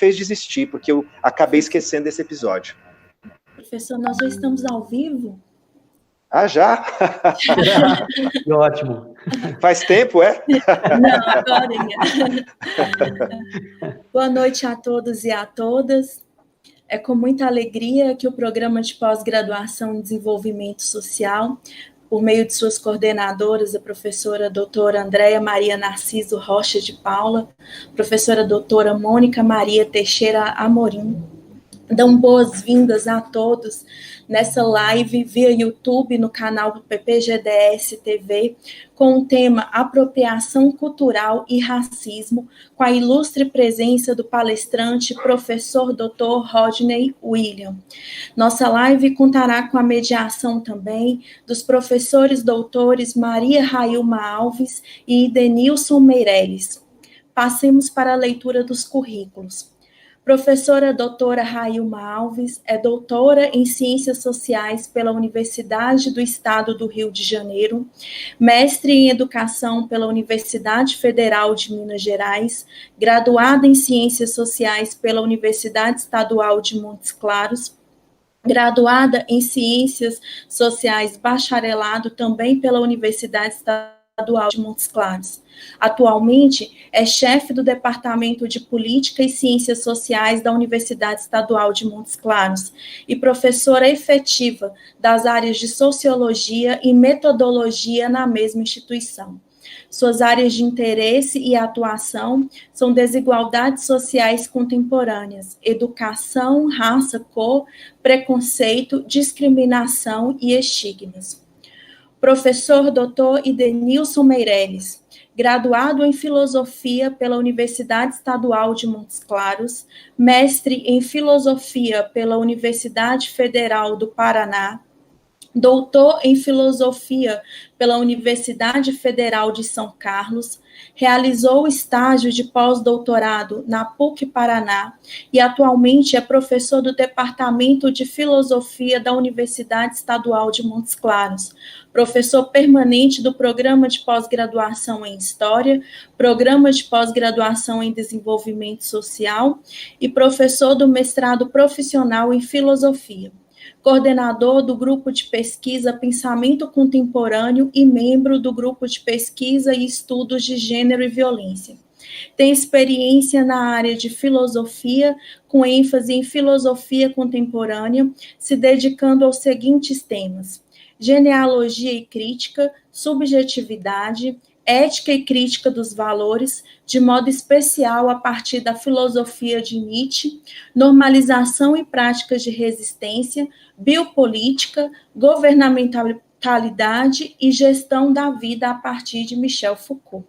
fez desistir, porque eu acabei esquecendo desse episódio. Professor, nós já estamos ao vivo? Ah, já? Que ótimo. Faz tempo, é? Não, agora. Boa noite a todos e a todas. É com muita alegria que o Programa de Pós-Graduação em Desenvolvimento Social, por meio de suas coordenadoras, a professora doutora Andréia Maria Narciso Rocha de Paula, professora doutora Mônica Maria Teixeira Amorim, dão boas-vindas a todos nessa live via YouTube no canal do PPGDS TV, com o tema Apropriação Cultural e Racismo, com a ilustre presença do palestrante professor Dr. Rodney William. Nossa live contará com a mediação também dos professores doutores Maria Railma Alves e Denilson Meireles. Passemos para a leitura dos currículos. Professora doutora Railma Alves é doutora em Ciências Sociais pela Universidade do Estado do Rio de Janeiro, mestre em Educação pela Universidade Federal de Minas Gerais, graduada em Ciências Sociais pela Universidade Estadual de Montes Claros, graduada em Ciências Sociais, bacharelado também pela Universidade Estadual de Montes Claros. Atualmente, é chefe do Departamento de Política e Ciências Sociais da Universidade Estadual de Montes Claros e professora efetiva das áreas de Sociologia e Metodologia na mesma instituição. Suas áreas de interesse e atuação são desigualdades sociais contemporâneas, educação, raça, cor, preconceito, discriminação e estigmas. Professor Dr. Idenilson Meireles, graduado em Filosofia pela Universidade Estadual de Montes Claros, mestre em Filosofia pela Universidade Federal do Paraná, doutor em Filosofia pela Universidade Federal de São Carlos, realizou estágio de pós-doutorado na PUC Paraná e atualmente é professor do Departamento de Filosofia da Universidade Estadual de Montes Claros, professor permanente do Programa de Pós-Graduação em História, Programa de Pós-Graduação em Desenvolvimento Social e professor do mestrado profissional em Filosofia. Coordenador do Grupo de Pesquisa Pensamento Contemporâneo e membro do Grupo de Pesquisa e Estudos de Gênero e Violência. Tem experiência na área de filosofia, com ênfase em filosofia contemporânea, se dedicando aos seguintes temas: genealogia e crítica, subjetividade, ética e crítica dos valores, de modo especial a partir da filosofia de Nietzsche, normalização e práticas de resistência, biopolítica, governamentalidade e gestão da vida a partir de Michel Foucault.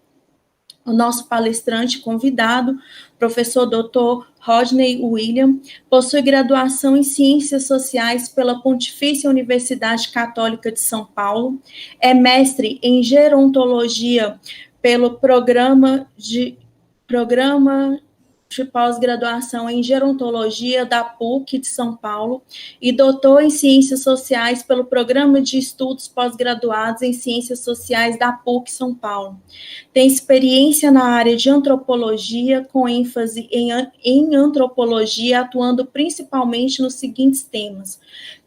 O nosso palestrante convidado, professor Dr. Rodney William, possui graduação em Ciências Sociais pela Pontifícia Universidade Católica de São Paulo, é mestre em Gerontologia pelo Programa de pós-graduação em Gerontologia da PUC de São Paulo e doutor em Ciências Sociais pelo Programa de Estudos Pós-Graduados em Ciências Sociais da PUC São Paulo. Tem experiência na área de antropologia, com ênfase em antropologia, atuando principalmente nos seguintes temas: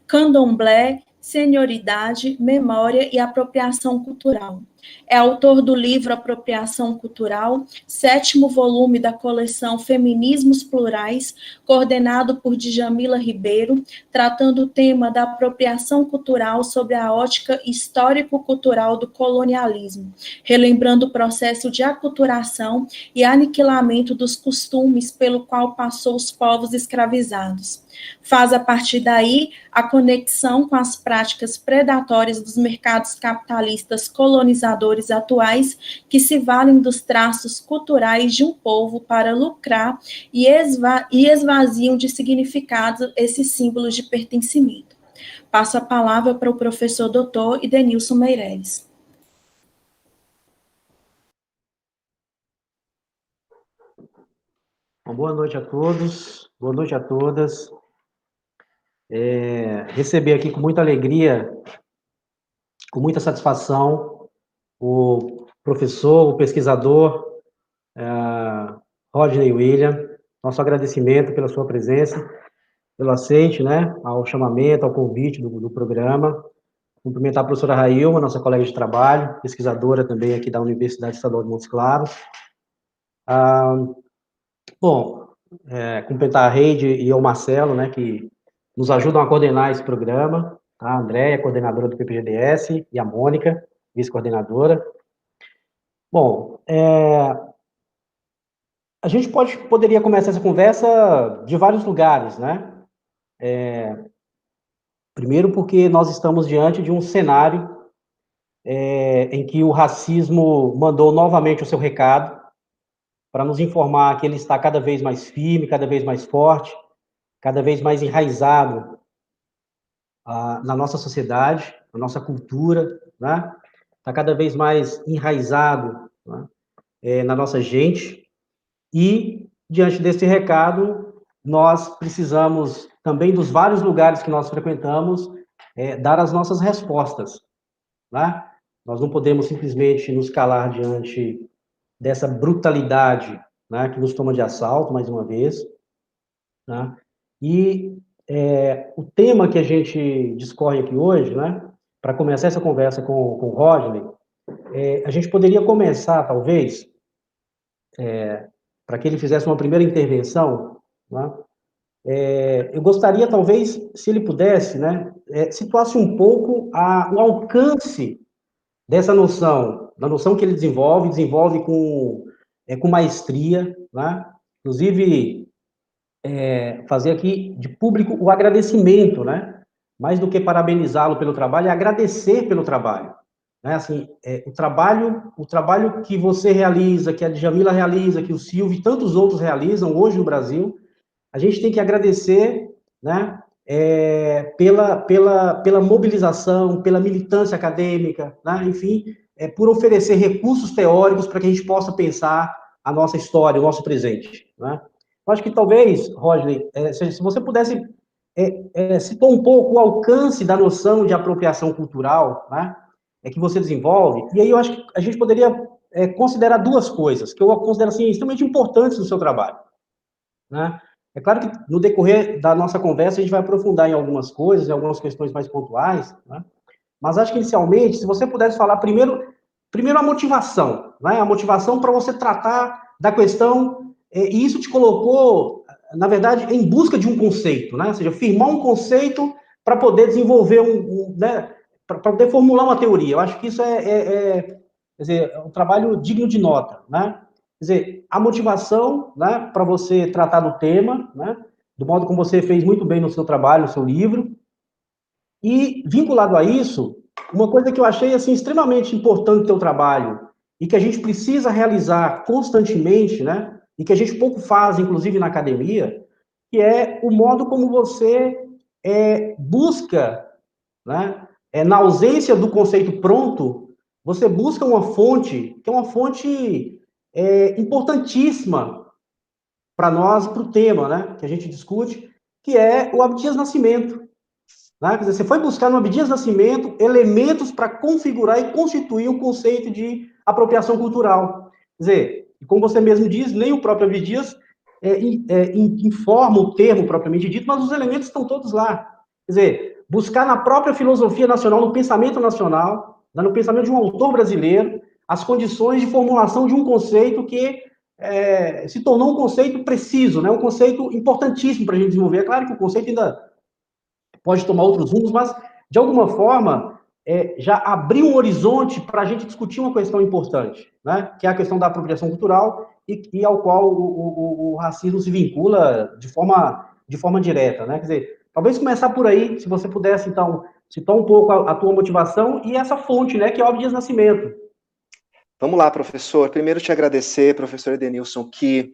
candomblé, senioridade, memória e apropriação cultural. É autor do livro Apropriação Cultural, 7º volume da coleção Feminismos Plurais, coordenado por Djamila Ribeiro, tratando o tema da apropriação cultural sob a ótica histórico-cultural do colonialismo, relembrando o processo de aculturação e aniquilamento dos costumes pelo qual passou os povos escravizados. Faz, a partir daí, a conexão com as práticas predatórias dos mercados capitalistas colonizadores atuais, que se valem dos traços culturais de um povo para lucrar e esvaziam de significado esses símbolos de pertencimento. Passo a palavra para o professor doutor Idenilson Meireles. Boa noite a todos, boa noite a todas. Receber aqui com muita alegria, com muita satisfação, o professor, o pesquisador Rodney William, nosso agradecimento pela sua presença, pelo aceite, né, ao chamamento, ao convite do programa. Cumprimentar a professora Railma, nossa colega de trabalho, pesquisadora também aqui da Universidade Estadual de Montes Claros. Bom, cumprimentar a Reide e o Marcelo, né, que nos ajudam a coordenar esse programa, tá? A Andréia, coordenadora do PPGDS, e a Mônica, vice-coordenadora. Bom, a gente poderia começar essa conversa de vários lugares, né? Primeiro porque nós estamos diante de um cenário em que o racismo mandou novamente o seu recado para nos informar que ele está cada vez mais firme, cada vez mais forte, cada vez mais enraizado na nossa sociedade, na nossa cultura, né? Está cada vez mais enraizado, né? Na nossa gente. E, diante desse recado, nós precisamos, também dos vários lugares que nós frequentamos, dar as nossas respostas, né? Nós não podemos simplesmente nos calar diante dessa brutalidade, né, que nos toma de assalto, mais uma vez, né? E o tema que a gente discorre aqui hoje, né, para começar essa conversa com o Rodney, a gente poderia começar, talvez, para que ele fizesse uma primeira intervenção, né? Eu gostaria, talvez, se ele pudesse, né, situasse um pouco o alcance dessa noção, da noção que ele desenvolve com maestria, né? Inclusive, fazer aqui de público o agradecimento, né? Mais do que parabenizá-lo pelo trabalho, é agradecer pelo trabalho, né? Assim, o trabalho que você realiza, que a Djamila realiza, que o Silvio e tantos outros realizam hoje no Brasil, a gente tem que agradecer, né? Pela mobilização, pela militância acadêmica, né? Enfim, por oferecer recursos teóricos para que a gente possa pensar a nossa história, o nosso presente, né? Eu acho que talvez, Rodney, se você pudesse citar um pouco o alcance da noção de apropriação cultural, né? Que você desenvolve, e aí eu acho que a gente poderia considerar duas coisas, que eu considero assim, extremamente importantes no seu trabalho, né? É claro que no decorrer da nossa conversa a gente vai aprofundar em algumas coisas, em algumas questões mais pontuais, né? Mas acho que inicialmente, se você pudesse falar primeiro a motivação, né? A motivação para você tratar da questão, e isso te colocou, na verdade, em busca de um conceito, né? Ou seja, firmar um conceito para poder desenvolver né? Para poder formular uma teoria. Eu acho que isso quer dizer, é um trabalho digno de nota, né? Quer dizer, a motivação, né, para você tratar do tema, né, do modo como você fez muito bem no seu trabalho, no seu livro, e vinculado a isso, uma coisa que eu achei assim extremamente importante no teu trabalho e que a gente precisa realizar constantemente, né, e que a gente pouco faz, inclusive na academia, que é o modo como você busca, né, na ausência do conceito pronto, você busca uma fonte que é uma fonte importantíssima para nós, para o tema, né, que a gente discute, que é o Abdias Nascimento. Né? Quer dizer, você foi buscar no Abdias Nascimento elementos para configurar e constituir o conceito de apropriação cultural. Quer dizer, como você mesmo diz, nem o próprio Abdias informa o termo propriamente dito, mas os elementos estão todos lá. Quer dizer, buscar na própria filosofia nacional, no pensamento nacional, no pensamento de um autor brasileiro, as condições de formulação de um conceito que se tornou um conceito preciso, né? Um conceito importantíssimo para a gente desenvolver. É claro que o conceito ainda pode tomar outros rumos, mas, de alguma forma, já abriu um horizonte para a gente discutir uma questão importante, né? Que é a questão da apropriação cultural e ao qual o racismo se vincula de forma direta, né? Quer dizer, talvez começar por aí, se você pudesse, então, citar um pouco a tua motivação e essa fonte, né, que é o Abdias Nascimento. Vamos lá, professor. Primeiro te agradecer, professor Edenilson, que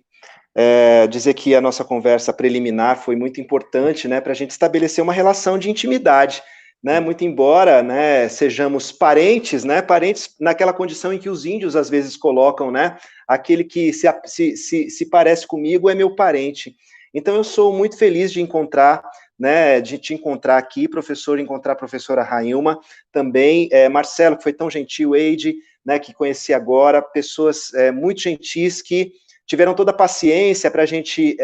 dizer que a nossa conversa preliminar foi muito importante, né, para a gente estabelecer uma relação de intimidade, né, muito embora, né, sejamos parentes, né, parentes naquela condição em que os índios às vezes colocam, né, aquele que se parece comigo é meu parente. Então eu sou muito feliz de encontrar, né, de te encontrar aqui, professor, encontrar a professora Railma, também Marcelo, que foi tão gentil, Eide, né, que conheci agora, pessoas muito gentis que tiveram toda a paciência para a gente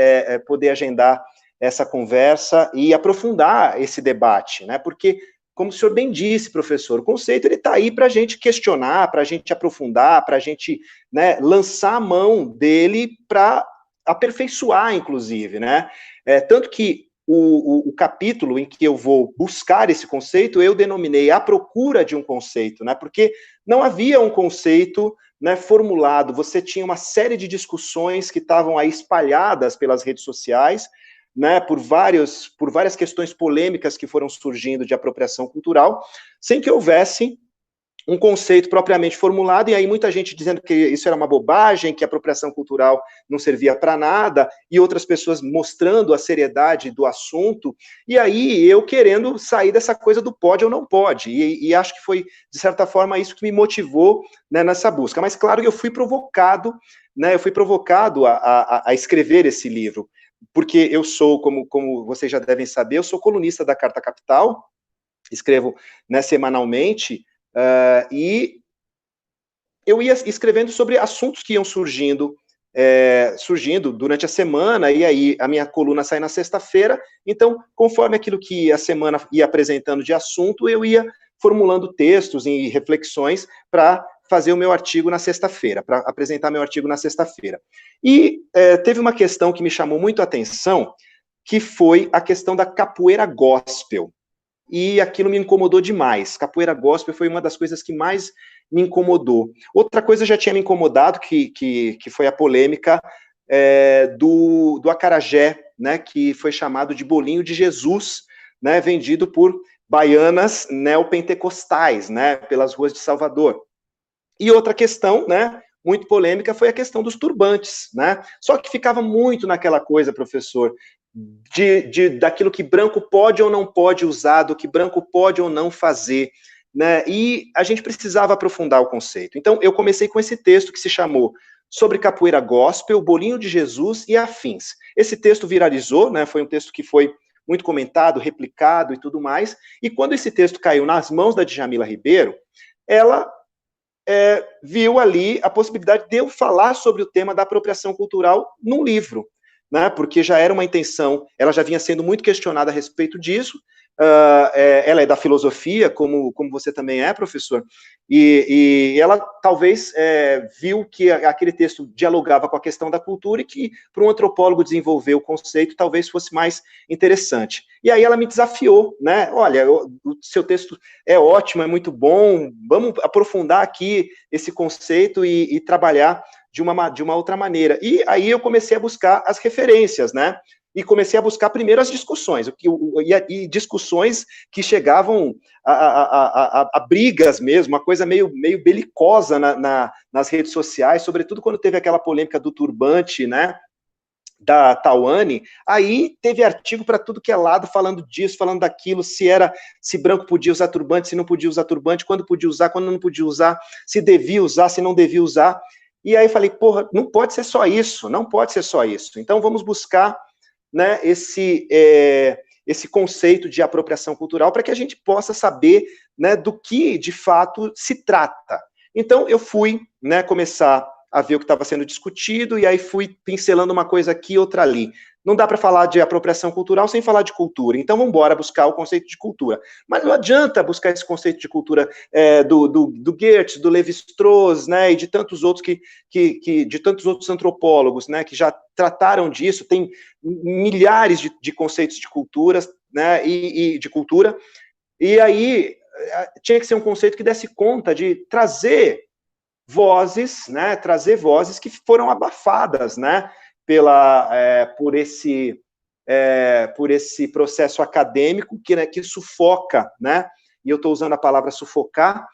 poder agendar essa conversa e aprofundar esse debate, né? Porque, como o senhor bem disse, professor, o conceito ele está aí para a gente questionar, para a gente aprofundar, para a gente, né, lançar a mão dele para aperfeiçoar, inclusive, né? Tanto que o capítulo em que eu vou buscar esse conceito, eu denominei A Procura de um Conceito, né? Porque não havia um conceito, né, formulado, você tinha uma série de discussões que estavam aí espalhadas pelas redes sociais, né, por várias questões polêmicas que foram surgindo de apropriação cultural, sem que houvesse um conceito propriamente formulado, e aí muita gente dizendo que isso era uma bobagem, que a apropriação cultural não servia para nada, e outras pessoas mostrando a seriedade do assunto, e aí eu querendo sair dessa coisa do pode ou não pode, e acho que foi, de certa forma, isso que me motivou, né, nessa busca. Mas claro que eu fui provocado, né, a escrever esse livro, porque eu sou, como vocês já devem saber, eu sou colunista da Carta Capital, escrevo, né, semanalmente, e eu ia escrevendo sobre assuntos que iam surgindo durante a semana, e aí a minha coluna sai na sexta-feira, então, conforme aquilo que a semana ia apresentando de assunto, eu ia formulando textos e reflexões para fazer o meu artigo na sexta-feira, para apresentar meu artigo na sexta-feira. E teve uma questão que me chamou muito a atenção, que foi a questão da capoeira gospel. E aquilo me incomodou demais. Capoeira gospel foi uma das coisas que mais me incomodou. Outra coisa já tinha me incomodado, que foi a polêmica do acarajé, né, que foi chamado de bolinho de Jesus, né, vendido por baianas neopentecostais, né, pelas ruas de Salvador. E outra questão, né, muito polêmica, foi a questão dos turbantes, né? Só que ficava muito naquela coisa, professor, daquilo que branco pode ou não pode usar, do que branco pode ou não fazer, né? E a gente precisava aprofundar o conceito. Então, eu comecei com esse texto que se chamou Sobre Capoeira Gospel, Bolinho de Jesus e Afins. Esse texto viralizou, né? Foi um texto que foi muito comentado, replicado e tudo mais. E quando esse texto caiu nas mãos da Djamila Ribeiro, ela viu ali a possibilidade de eu falar sobre o tema da apropriação cultural num livro, né, porque já era uma intenção, ela já vinha sendo muito questionada a respeito disso, ela é da filosofia, como você também é, professor, e ela talvez viu que aquele texto dialogava com a questão da cultura e que para um antropólogo desenvolver o conceito talvez fosse mais interessante. E aí ela me desafiou, né, olha, o seu texto é ótimo, é muito bom, vamos aprofundar aqui esse conceito e trabalhar de uma outra maneira. E aí eu comecei a buscar as referências, né? E comecei a buscar primeiro as discussões, e discussões que chegavam a brigas mesmo, uma coisa meio belicosa nas redes sociais, sobretudo quando teve aquela polêmica do turbante, né, da Tawane. Aí teve artigo para tudo que é lado, falando disso, falando daquilo, se branco podia usar turbante, se não podia usar turbante, quando podia usar, quando não podia usar, se devia usar, se não devia usar. E aí eu falei, porra, não pode ser só isso, não pode ser só isso. Então vamos buscar, né, esse conceito de apropriação cultural para que a gente possa saber, né, do que de fato se trata. Então eu fui, né, começar a ver o que estava sendo discutido, e aí fui pincelando uma coisa aqui, outra ali. Não dá para falar de apropriação cultural sem falar de cultura, então vamos embora buscar o conceito de cultura. Mas não adianta buscar esse conceito de cultura do Goethe, do Lévi-Strauss, né, e de tantos outros de tantos outros antropólogos, né, que já trataram disso, tem milhares de conceitos de culturas, né, e de cultura, e aí tinha que ser um conceito que desse conta de trazer vozes, né, trazer vozes que foram abafadas, né, por esse processo acadêmico que sufoca, né, e eu estou usando a palavra sufocar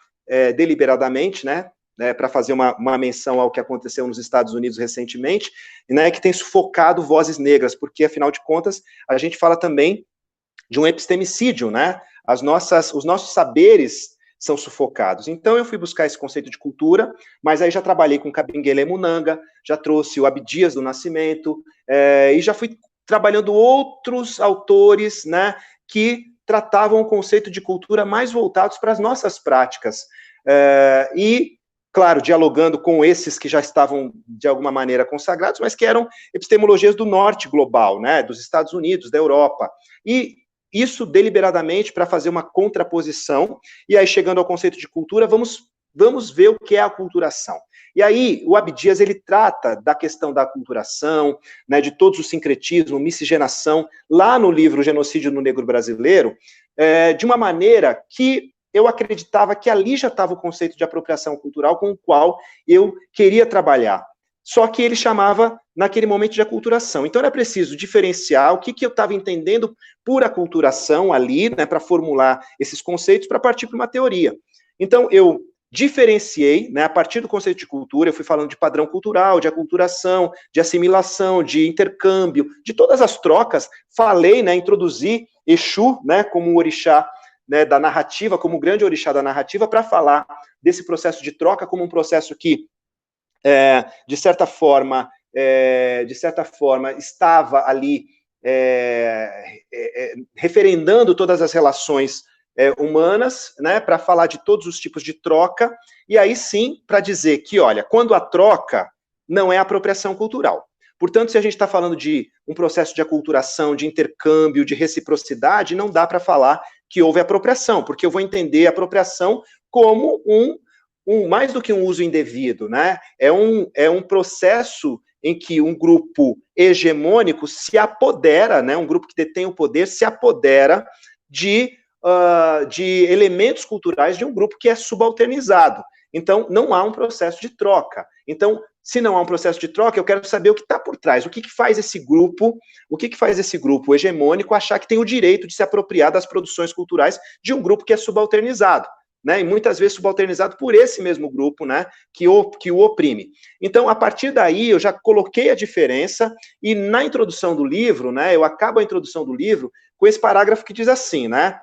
deliberadamente, né, para fazer uma menção ao que aconteceu nos Estados Unidos recentemente, né, que tem sufocado vozes negras, porque, afinal de contas, a gente fala também de um epistemicídio, né, os nossos saberes são sufocados. Então eu fui buscar esse conceito de cultura, mas aí já trabalhei com Kabengele Munanga, já trouxe o Abdias do Nascimento, e já fui trabalhando outros autores, né, que tratavam o conceito de cultura mais voltados para as nossas práticas. E claro, dialogando com esses que já estavam, de alguma maneira, consagrados, mas que eram epistemologias do norte global, né, dos Estados Unidos, da Europa. E isso deliberadamente para fazer uma contraposição, e aí chegando ao conceito de cultura, vamos ver o que é a aculturação. E aí, o Abdias, ele trata da questão da aculturação, né, de todos os sincretismos, miscigenação, lá no livro Genocídio no Negro Brasileiro, de uma maneira que eu acreditava que ali já estava o conceito de apropriação cultural com o qual eu queria trabalhar. Só que ele chamava, naquele momento, de aculturação. Então, era preciso diferenciar o que eu estava entendendo por aculturação ali, né, para formular esses conceitos, para partir para uma teoria. Então, eu diferenciei, né, a partir do conceito de cultura, eu fui falando de padrão cultural, de aculturação, de assimilação, de intercâmbio, de todas as trocas, falei, né, introduzi Exu, né, como um orixá, né, da narrativa, como o grande orixá da narrativa, para falar desse processo de troca como um processo que, de certa forma, estava ali referendando todas as relações humanas, né, para falar de todos os tipos de troca, e aí sim, para dizer que, olha, quando a troca não é apropriação cultural. Portanto, se a gente está falando de um processo de aculturação, de intercâmbio, de reciprocidade, não dá para falar que houve apropriação, porque eu vou entender a apropriação como mais do que um uso indevido, né? É um processo em que um grupo hegemônico se apodera, né? Um grupo que detém o poder se apodera de elementos culturais de um grupo que é subalternizado. Então, não há um processo de troca. Então, se não há um processo de troca, eu quero saber o que está por trás. O que faz esse grupo hegemônico achar que tem o direito de se apropriar das produções culturais de um grupo que é subalternizado, né? E muitas vezes subalternizado por esse mesmo grupo, né, que o oprime. Então, a partir daí, eu já coloquei a diferença, e na introdução do livro, né, eu acabo a introdução do livro com esse parágrafo que diz assim, né?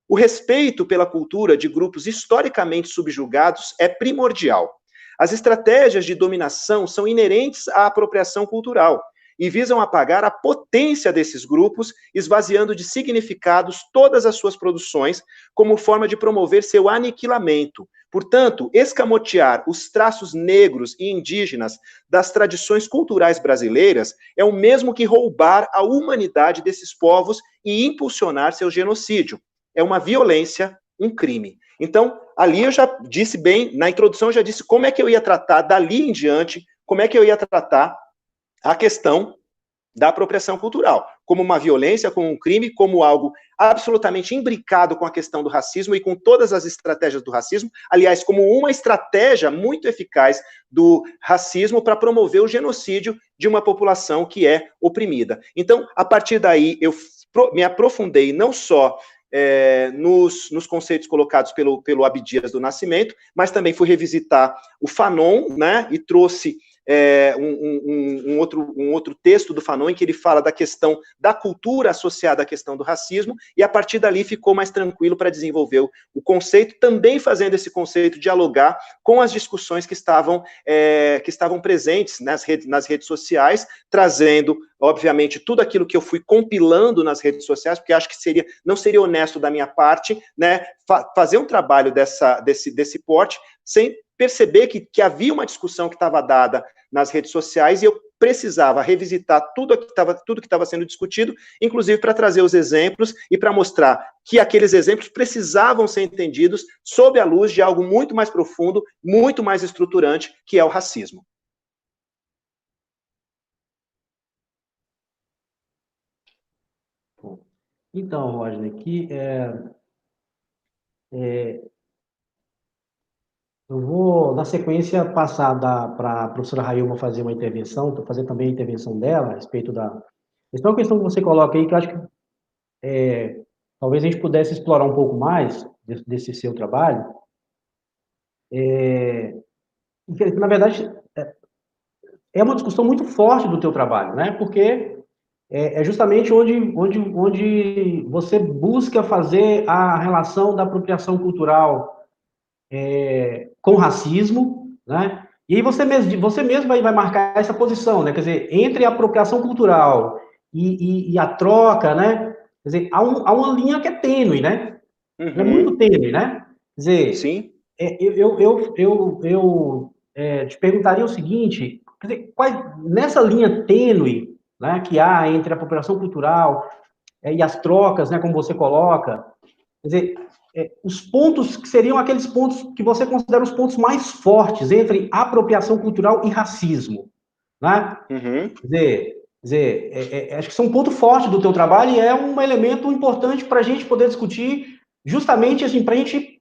O respeito pela cultura de grupos historicamente subjugados é primordial. As estratégias de dominação são inerentes à apropriação cultural e visam apagar a potência desses grupos, esvaziando de significados todas as suas produções, como forma de promover seu aniquilamento. Portanto, escamotear os traços negros e indígenas das tradições culturais brasileiras é o mesmo que roubar a humanidade desses povos e impulsionar seu genocídio. É uma violência, um crime. Então, ali eu já disse bem, na introdução eu já disse como é que eu ia tratar, dali em diante, como é que eu ia tratar a questão da apropriação cultural, como uma violência, como um crime, como algo absolutamente imbricado com a questão do racismo e com todas as estratégias do racismo, aliás, como uma estratégia muito eficaz do racismo para promover o genocídio de uma população que é oprimida. Então, a partir daí, eu me aprofundei não só nos conceitos colocados pelo Abdias do Nascimento, mas também fui revisitar o Fanon, né, e trouxe um outro texto do Fanon em que ele fala da questão da cultura associada à questão do racismo, e a partir dali ficou mais tranquilo para desenvolver o conceito, também fazendo esse conceito dialogar com as discussões que estavam presentes nas redes sociais, trazendo, obviamente, tudo aquilo que eu fui compilando nas redes sociais, porque acho que não seria honesto da minha parte, né, fazer um trabalho desse porte sem perceber que havia uma discussão que estava dada nas redes sociais e eu precisava revisitar tudo que estava sendo discutido, inclusive para trazer os exemplos e para mostrar que aqueles exemplos precisavam ser entendidos sob a luz de algo muito mais profundo, muito mais estruturante, que é o racismo. Então, Rodney, eu vou, na sequência, passar para a professora Railma fazer uma intervenção, fazer também a intervenção dela a respeito da... Essa é uma questão que você coloca aí, que eu acho que talvez a gente pudesse explorar um pouco mais desse seu trabalho. Na verdade, é uma discussão muito forte do teu trabalho, né? Porque é justamente onde você busca fazer a relação da apropriação cultural com racismo, né? E aí você mesmo vai marcar essa posição, né? Quer dizer, entre a apropriação cultural e a troca, né? Quer dizer, há uma linha que é tênue, né? Uhum. É muito tênue, né? Quer dizer, sim, te perguntaria o seguinte, quer dizer, nessa linha tênue, né, que há entre a apropriação cultural e as trocas, né, como você coloca, quer dizer, os pontos que seriam aqueles pontos que você considera os pontos mais fortes entre apropriação cultural e racismo, né? Uhum. Quer dizer, acho que isso é um ponto forte do teu trabalho e é um elemento importante para a gente poder discutir, justamente assim, para a gente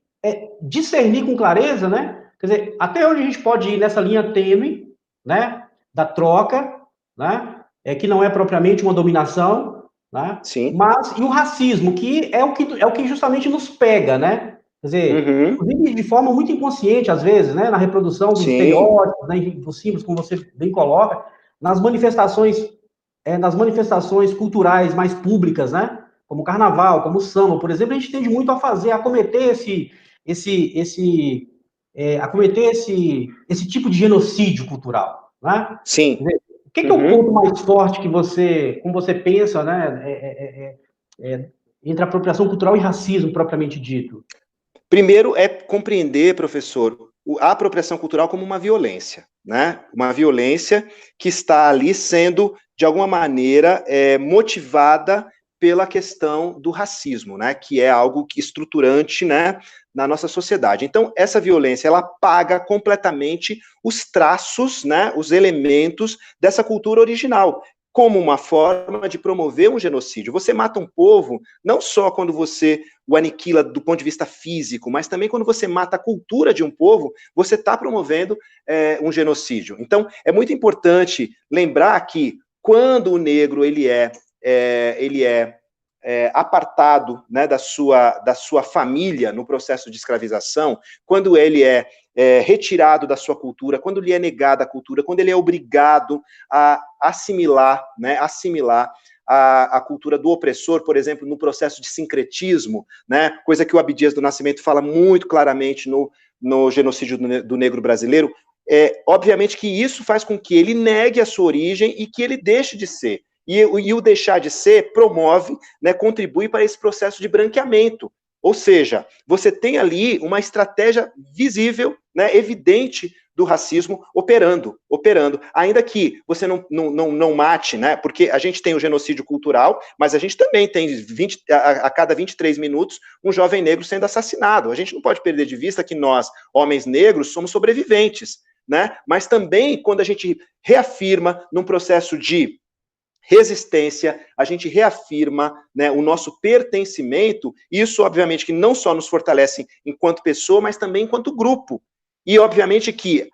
discernir com clareza, né? Quer dizer, até onde a gente pode ir nessa linha tênue, né? Da troca, né? Que não é propriamente uma dominação, né? Sim. Mas, e o racismo, que é o que justamente nos pega, né? Quer dizer, Uhum. inclusive de forma muito inconsciente, às vezes, né? Na reprodução dos Sim. estereótipos, né? Dos símbolos, como você bem coloca, nas manifestações culturais mais públicas, né? Como o carnaval, como o samba, por exemplo, a gente tende muito a acometer esse tipo de genocídio cultural, né? Sim. O que é o ponto mais forte que como você pensa, né, entre apropriação cultural e racismo, propriamente dito? Primeiro é compreender, professor, a apropriação cultural como uma violência, né? Uma violência que está ali sendo, de alguma maneira, motivada pela questão do racismo, né? Que é algo estruturante, né, na nossa sociedade. Então, essa violência, ela apaga completamente os traços, né, os elementos dessa cultura original, como uma forma de promover um genocídio. Você mata um povo não só quando você o aniquila do ponto de vista físico, mas também quando você mata a cultura de um povo, você está promovendo um genocídio. Então, é muito importante lembrar que quando o negro ele é apartado, né, da sua família no processo de escravização, quando ele é retirado da sua cultura, quando lhe é negada a cultura, quando ele é obrigado a assimilar, né, a cultura do opressor, por exemplo, no processo de sincretismo, né, coisa que o Abdias do Nascimento fala muito claramente no genocídio do negro brasileiro. Obviamente que isso faz com que ele negue a sua origem e que ele deixe de ser. E o deixar de ser promove, né, contribui para esse processo de branqueamento. Ou seja, você tem ali uma estratégia visível, né, evidente do racismo operando, ainda que você não mate, né, porque a gente tem o genocídio cultural, mas a gente também tem a cada 23 minutos um jovem negro sendo assassinado. A gente não pode perder de vista que nós, homens negros, somos sobreviventes, né, mas também quando a gente reafirma num processo de resistência, a gente reafirma, né, o nosso pertencimento, isso obviamente que não só nos fortalece enquanto pessoa, mas também enquanto grupo. E obviamente que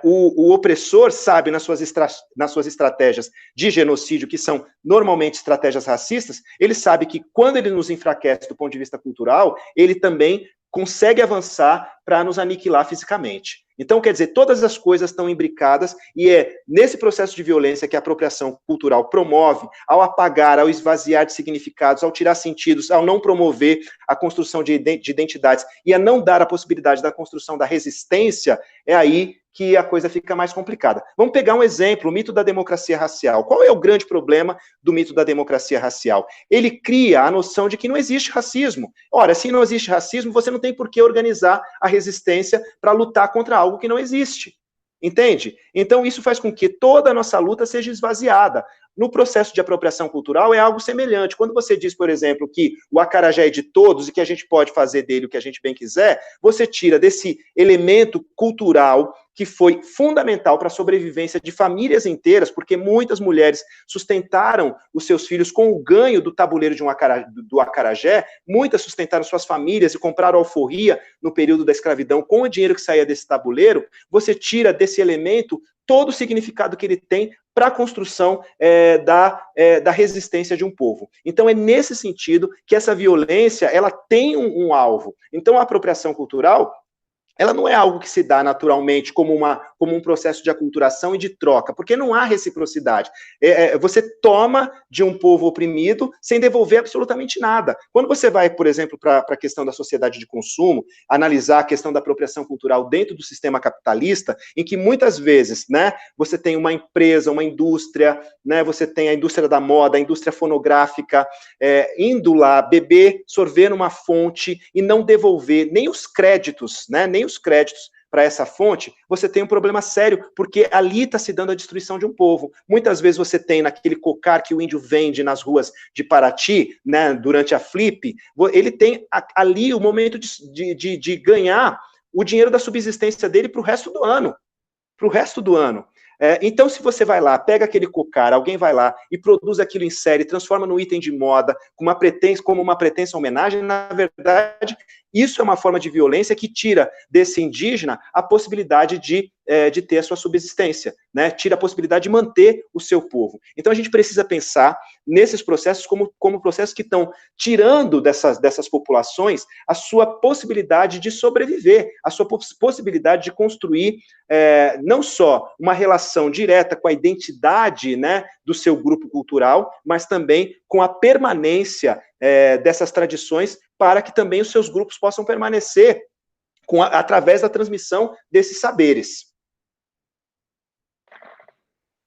o opressor sabe nas suas estratégias de genocídio, que são normalmente estratégias racistas, ele sabe que quando ele nos enfraquece do ponto de vista cultural, ele também consegue avançar para nos aniquilar fisicamente. Então, quer dizer, todas as coisas estão imbricadas e é nesse processo de violência que a apropriação cultural promove, ao apagar, ao esvaziar de significados, ao tirar sentidos, ao não promover a construção de identidades e a não dar a possibilidade da construção da resistência, é aí que a coisa fica mais complicada. Vamos pegar um exemplo, o mito da democracia racial. Qual é o grande problema do mito da democracia racial? Ele cria a noção de que não existe racismo. Ora, se não existe racismo, você não tem por que organizar a resistência para lutar contra algo que não existe. Entende? Então, isso faz com que toda a nossa luta seja esvaziada. No processo de apropriação cultural é algo semelhante. Quando você diz, por exemplo, que o acarajé é de todos e que a gente pode fazer dele o que a gente bem quiser, você tira desse elemento cultural que foi fundamental para a sobrevivência de famílias inteiras, porque muitas mulheres sustentaram os seus filhos com o ganho do tabuleiro do acarajé, muitas sustentaram suas famílias e compraram alforria no período da escravidão com o dinheiro que saía desse tabuleiro. Você tira desse elemento todo o significado que ele tem para a construção da resistência de um povo. Então, é nesse sentido que essa violência ela tem um alvo. Então, a apropriação cultural ela não é algo que se dá naturalmente como um processo de aculturação e de troca, porque não há reciprocidade. Você toma de um povo oprimido sem devolver absolutamente nada. Quando você vai, por exemplo, para a questão da sociedade de consumo, analisar a questão da apropriação cultural dentro do sistema capitalista, em que muitas vezes, né, você tem uma empresa, uma indústria, né, você tem a indústria da moda, a indústria fonográfica, indo lá beber, sorver numa fonte e não devolver nem os créditos, né, nem os créditos para essa fonte, você tem um problema sério, porque ali está se dando a destruição de um povo. Muitas vezes você tem naquele cocar que o índio vende nas ruas de Paraty, né, durante a Flip, ele tem ali o momento de ganhar o dinheiro da subsistência dele para o resto do ano. Para o resto do ano. Então, se você vai lá, pega aquele cocar, alguém vai lá e produz aquilo em série, transforma num item de moda, como uma pretensa homenagem, na verdade, isso é uma forma de violência que tira desse indígena a possibilidade de ter a sua subsistência, né? Tira a possibilidade de manter o seu povo. Então, a gente precisa pensar nesses processos como processos que estão tirando dessas populações a sua possibilidade de sobreviver, a sua possibilidade de construir não só uma relação direta com a identidade, né, do seu grupo cultural, mas também com a permanência dessas tradições para que também os seus grupos possam permanecer através da transmissão desses saberes.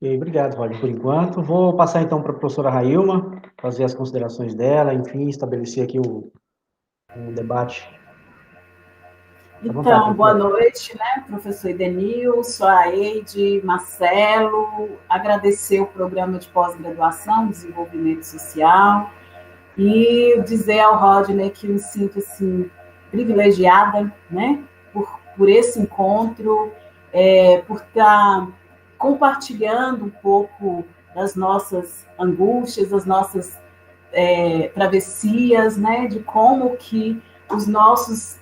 Obrigado, Roger, por enquanto. Vou passar, então, para a professora Railma, fazer as considerações dela, enfim, estabelecer aqui o debate. Então, boa noite, né, professor Edenilson, a Eide, Marcelo, agradecer o programa de pós-graduação, Desenvolvimento Social, e dizer ao Rodney que eu me sinto, assim, privilegiada, né, por esse encontro, por estar compartilhando um pouco das nossas angústias, das nossas travessias, né, de como que os nossos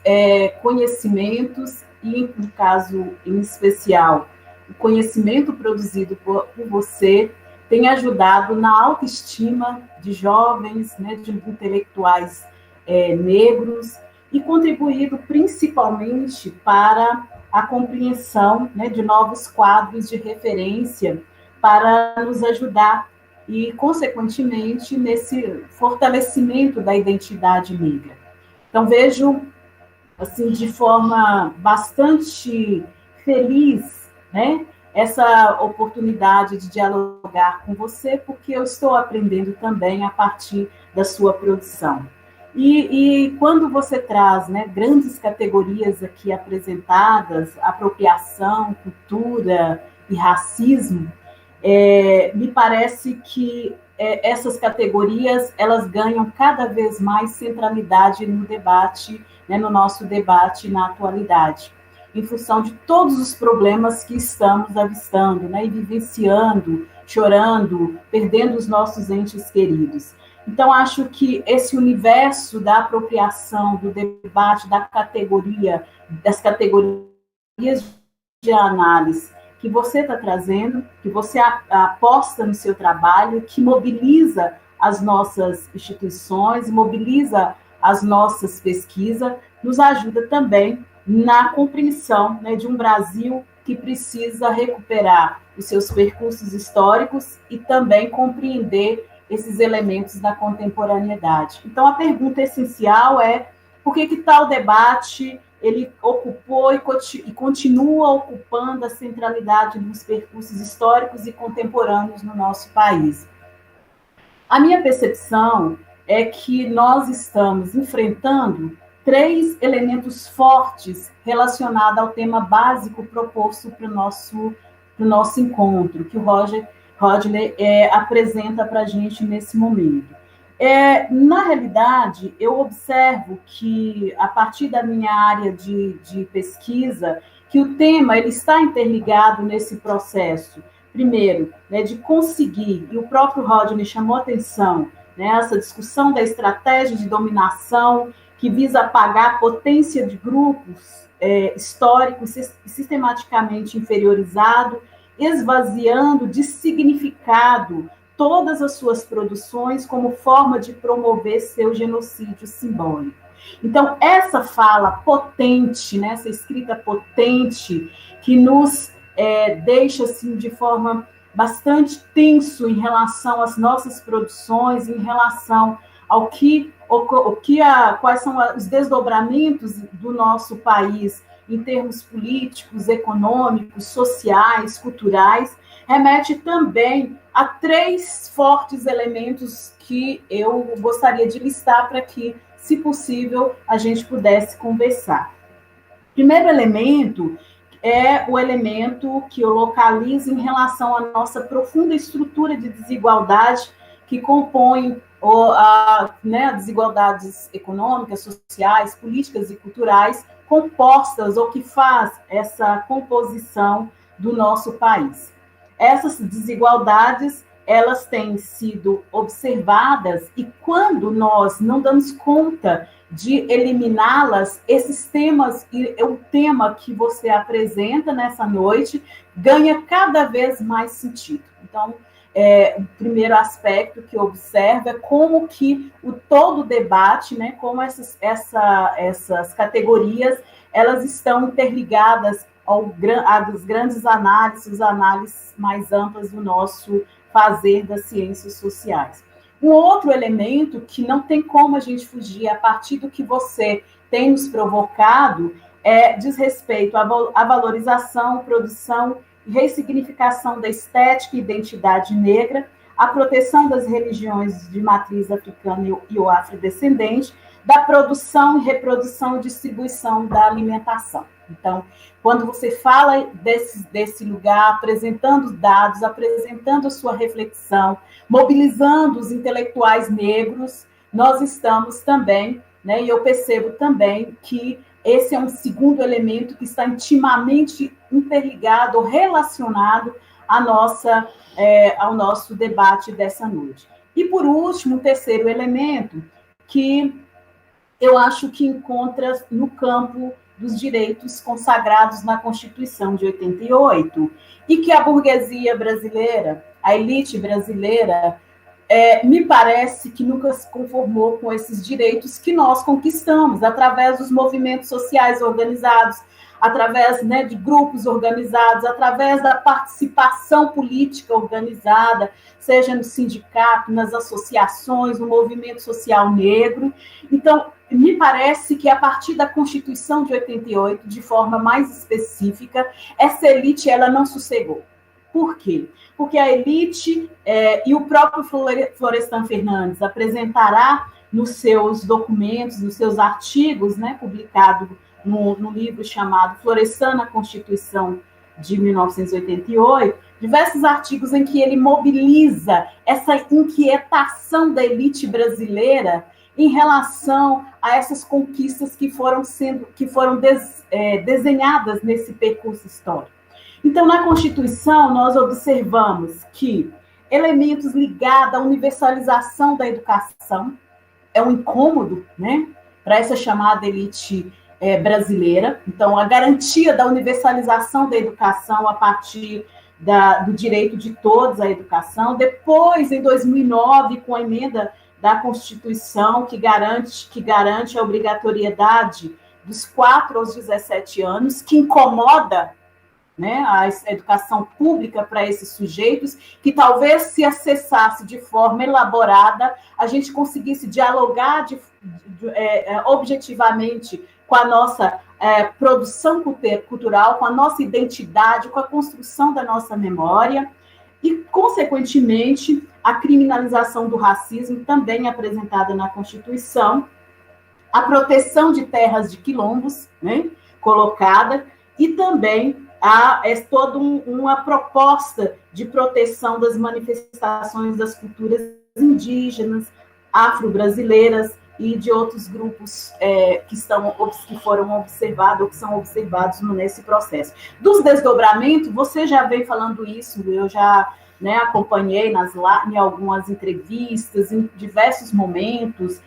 conhecimentos, e no caso em especial, o conhecimento produzido por você, tem ajudado na autoestima de jovens, né, de intelectuais negros, e contribuído principalmente para a compreensão, né, de novos quadros de referência para nos ajudar e, consequentemente, nesse fortalecimento da identidade negra. Então, vejo, assim, de forma bastante feliz, né, essa oportunidade de dialogar com você, porque eu estou aprendendo também a partir da sua produção. E quando você traz, né, grandes categorias aqui apresentadas, apropriação, cultura e racismo, me parece que essas categorias, elas ganham cada vez mais centralidade no debate, né, no nosso debate na atualidade, em função de todos os problemas que estamos avistando, né, e vivenciando, chorando, perdendo os nossos entes queridos. Então, acho que esse universo da apropriação, do debate, das categorias de análise que você está trazendo, que você aposta no seu trabalho, que mobiliza as nossas instituições, mobiliza as nossas pesquisas, nos ajuda também na compreensão, né, de um Brasil que precisa recuperar os seus percursos históricos e também compreender esses elementos da contemporaneidade. Então, a pergunta essencial é por que tal debate ele ocupou e continua ocupando a centralidade dos percursos históricos e contemporâneos no nosso país. A minha percepção é que nós estamos enfrentando 3 elementos fortes relacionados ao tema básico proposto para o nosso encontro, que o Rodney apresenta para a gente nesse momento. Na realidade, eu observo que, a partir da minha área de pesquisa, que o tema ele está interligado nesse processo, primeiro, né, de conseguir, e o próprio Rodney chamou atenção, né, essa discussão da estratégia de dominação que visa apagar a potência de grupos históricos sistematicamente inferiorizados, esvaziando de significado todas as suas produções como forma de promover seu genocídio simbólico. Então, essa fala potente, né, essa escrita potente, que nos deixa assim, de forma bastante tenso em relação às nossas produções, em relação ao quais são os desdobramentos do nosso país em termos políticos, econômicos, sociais, culturais, remete também a 3 fortes elementos que eu gostaria de listar para que, se possível, a gente pudesse conversar. O primeiro elemento é o elemento que eu localizo em relação à nossa profunda estrutura de desigualdade que compõe desigualdades econômicas, sociais, políticas e culturais compostas ou que faz essa composição do nosso país. Essas desigualdades, elas têm sido observadas e quando nós não damos conta de eliminá-las, esses temas, e o tema que você apresenta nessa noite, ganha cada vez mais sentido. Então, o primeiro aspecto que eu observo é como que todo o debate, né, como essas categorias, elas estão interligadas às grandes análises mais amplas do nosso fazer das ciências sociais. Um outro elemento que não tem como a gente fugir a partir do que você tem nos provocado diz respeito à valorização, produção e ressignificação da estética e identidade negra, a proteção das religiões de matriz africana e o afrodescendente, da produção, reprodução e distribuição da alimentação. Então, quando você fala desse lugar, apresentando dados, apresentando a sua reflexão, mobilizando os intelectuais negros, nós estamos também, né, e eu percebo também que esse é um segundo elemento que está intimamente interligado, relacionado ao nosso debate dessa noite. E, por último, um terceiro elemento que eu acho que encontra no campo dos direitos consagrados na Constituição de 88, e que a burguesia brasileira, a elite brasileira, me parece que nunca se conformou com esses direitos que nós conquistamos através dos movimentos sociais organizados, através, né, de grupos organizados, através da participação política organizada, seja no sindicato, nas associações, no movimento social negro. Então, me parece que a partir da Constituição de 88, de forma mais específica, essa elite ela não sossegou. Por quê? Porque a elite, e o próprio Florestan Fernandes apresentará nos seus documentos, nos seus artigos, né, publicado no livro chamado Florestan na Constituição de 1988, diversos artigos em que ele mobiliza essa inquietação da elite brasileira em relação a essas conquistas que foram desenhadas nesse percurso histórico. Então, na Constituição, nós observamos que elementos ligados à universalização da educação é um incômodo, né, para essa chamada elite brasileira. Então, a garantia da universalização da educação a partir do direito de todos à educação. Depois, em 2009, com a emenda da Constituição, que garante a obrigatoriedade dos 4 aos 17 anos, que incomoda, né, a educação pública para esses sujeitos, que talvez se acessasse de forma elaborada, a gente conseguisse dialogar objetivamente com a nossa produção cultural, com a nossa identidade, com a construção da nossa memória, e, consequentemente, a criminalização do racismo, também apresentada na Constituição, a proteção de terras de quilombos, né, colocada, e também toda uma proposta de proteção das manifestações das culturas indígenas, afro-brasileiras e de outros grupos que foram observados ou que são observados nesse processo. Dos desdobramentos, você já vem falando isso, eu já, né, acompanhei em algumas entrevistas, em diversos momentos,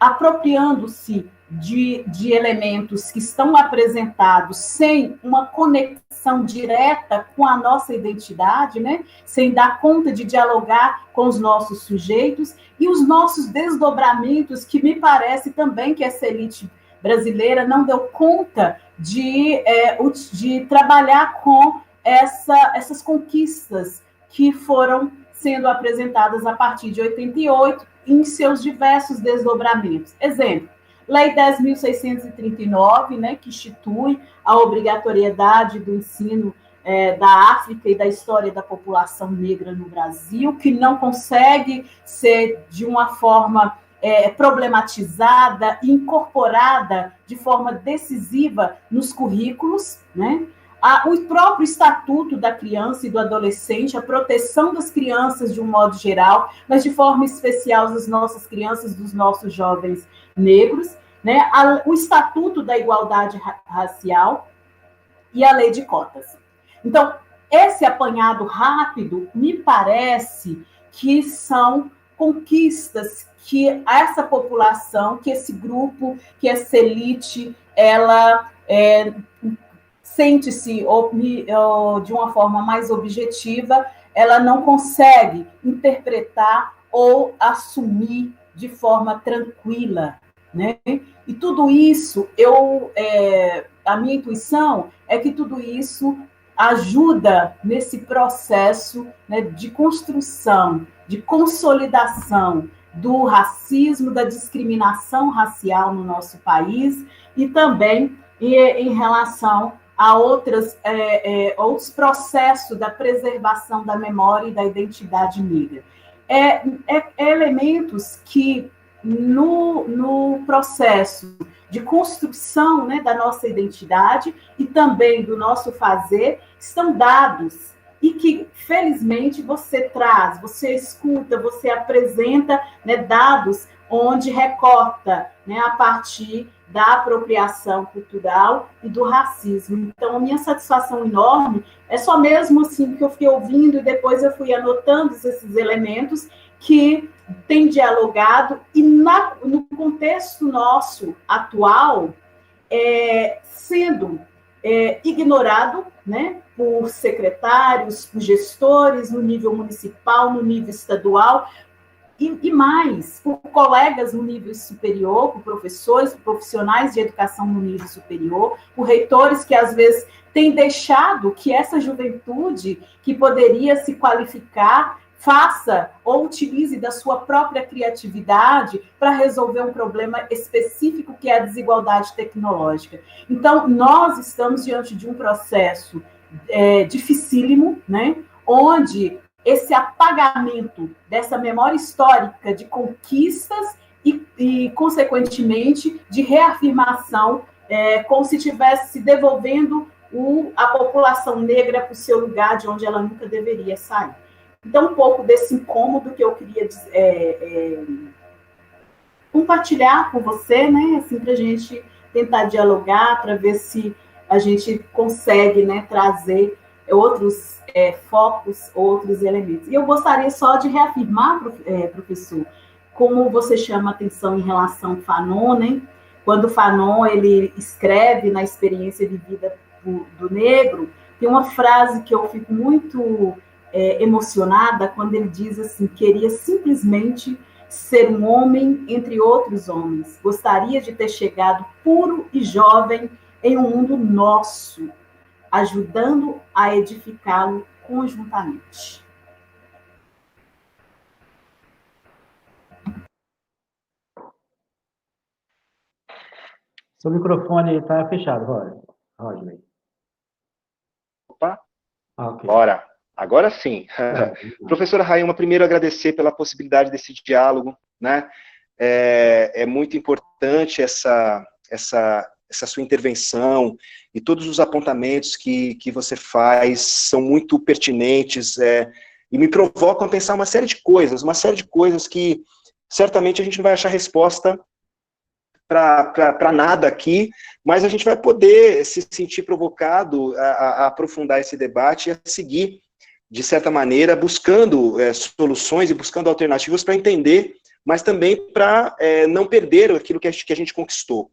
apropriando-se de elementos que estão apresentados sem uma conexão direta com a nossa identidade, né? Sem dar conta de dialogar com os nossos sujeitos, e os nossos desdobramentos, que me parece também que essa elite brasileira não deu conta de trabalhar com essas conquistas que foram sendo apresentadas a partir de 88 em seus diversos desdobramentos. Exemplo, Lei 10.639, né, que institui a obrigatoriedade do ensino da África e da história da população negra no Brasil, que não consegue ser de uma forma problematizada e incorporada de forma decisiva nos currículos, né? O próprio Estatuto da Criança e do Adolescente, a proteção das crianças de um modo geral, mas de forma especial das nossas crianças, dos nossos jovens negros, né? O Estatuto da Igualdade Racial e a Lei de Cotas. Então, esse apanhado rápido me parece que são conquistas que essa população, que esse grupo, que essa elite, ela sente-se, de uma forma mais objetiva, ela não consegue interpretar ou assumir de forma tranquila, né? E tudo isso, a minha intuição é que tudo isso ajuda nesse processo, né, de construção, de consolidação do racismo, da discriminação racial no nosso país, e também em relação a outros processos da preservação da memória e da identidade negra. Elementos que, no processo de construção, né, da nossa identidade e também do nosso fazer, estão dados, e que, felizmente, você traz, você escuta, você apresenta, né, dados onde recorta, né, a partir da apropriação cultural e do racismo. Então, a minha satisfação enorme é só mesmo assim que eu fiquei ouvindo e depois eu fui anotando esses elementos que têm dialogado, e no contexto nosso atual, sendo ignorado, né, por secretários, por gestores no nível municipal, no nível estadual, e mais, por colegas no nível superior, por professores, por profissionais de educação no nível superior, por reitores que, às vezes, têm deixado que essa juventude, que poderia se qualificar, faça ou utilize da sua própria criatividade para resolver um problema específico, que é a desigualdade tecnológica. Então, nós estamos diante de um processo dificílimo, né, onde esse apagamento dessa memória histórica de conquistas e consequentemente, de reafirmação, como se estivesse se devolvendo a população negra para o seu lugar de onde ela nunca deveria sair. Então, um pouco desse incômodo que eu queria compartilhar com você, né, assim, para a gente tentar dialogar, para ver se a gente consegue, né, trazer outros focos, outros elementos. E eu gostaria só de reafirmar, professor, como você chama atenção em relação ao Fanon, né? Quando o Fanon ele escreve na experiência de vida do negro, tem uma frase que eu fico muito emocionada, quando ele diz assim: queria simplesmente ser um homem entre outros homens. Gostaria de ter chegado puro e jovem em um mundo nosso, ajudando a edificá-lo conjuntamente. Seu microfone está fechado, Roger. Opa, okay. Bora. Agora sim. Professora Railma, primeiro agradecer pela possibilidade desse diálogo, né? É muito importante essa sua intervenção, e todos os apontamentos que você faz são muito pertinentes, e me provocam a pensar uma série de coisas que certamente a gente não vai achar resposta para nada aqui, mas a gente vai poder se sentir provocado a aprofundar esse debate e a seguir, de certa maneira, buscando soluções e buscando alternativas para entender, mas também para não perder aquilo que a gente conquistou.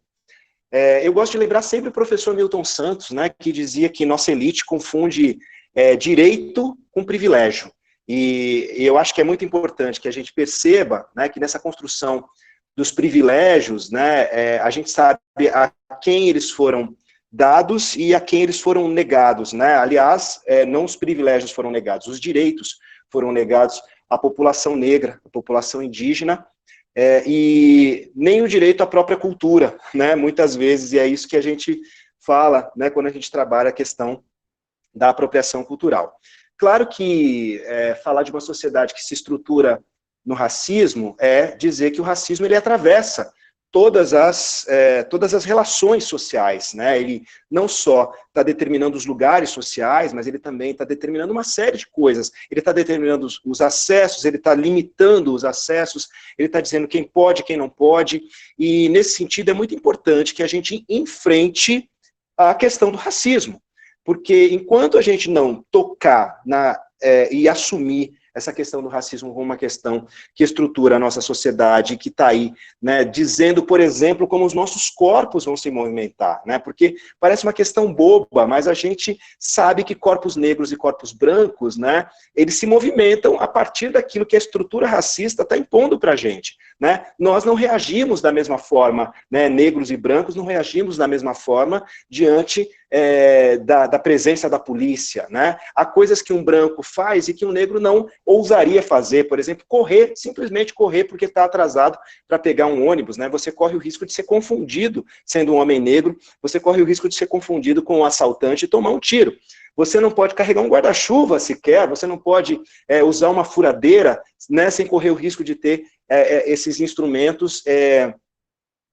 Eu gosto de lembrar sempre o professor Milton Santos, né, que dizia que nossa elite confunde direito com privilégio. E eu acho que é muito importante que a gente perceba, né, que nessa construção dos privilégios, né, a gente sabe a quem eles foram dados e a quem eles foram negados, né? Aliás, não os privilégios foram negados, os direitos foram negados à população negra, à população indígena, e nem o direito à própria cultura, né? Muitas vezes, e é isso que a gente fala, né, quando a gente trabalha a questão da apropriação cultural. Claro que falar de uma sociedade que se estrutura no racismo é dizer que o racismo ele atravessa todas as relações sociais, né? Ele não só está determinando os lugares sociais, mas ele também está determinando uma série de coisas. Ele está determinando os acessos, ele está limitando os acessos, ele está dizendo quem pode, quem não pode, e nesse sentido é muito importante que a gente enfrente a questão do racismo, porque enquanto a gente não tocar e assumir essa questão do racismo como uma questão que estrutura a nossa sociedade, que está aí, né, dizendo, por exemplo, como os nossos corpos vão se movimentar, né, porque parece uma questão boba, mas a gente sabe que corpos negros e corpos brancos, né, eles se movimentam a partir daquilo que a estrutura racista está impondo para a gente, né, nós não reagimos da mesma forma, né, negros e brancos não reagimos da mesma forma diante da presença da polícia, né? Há coisas que um branco faz e que um negro não ousaria fazer, por exemplo, correr, simplesmente correr porque está atrasado para pegar um ônibus, né? Você corre o risco de ser confundido sendo um homem negro, você corre o risco de ser confundido com um assaltante e tomar um tiro. Você não pode carregar um guarda-chuva sequer, você não pode usar uma furadeira, né, sem correr o risco de ter esses instrumentos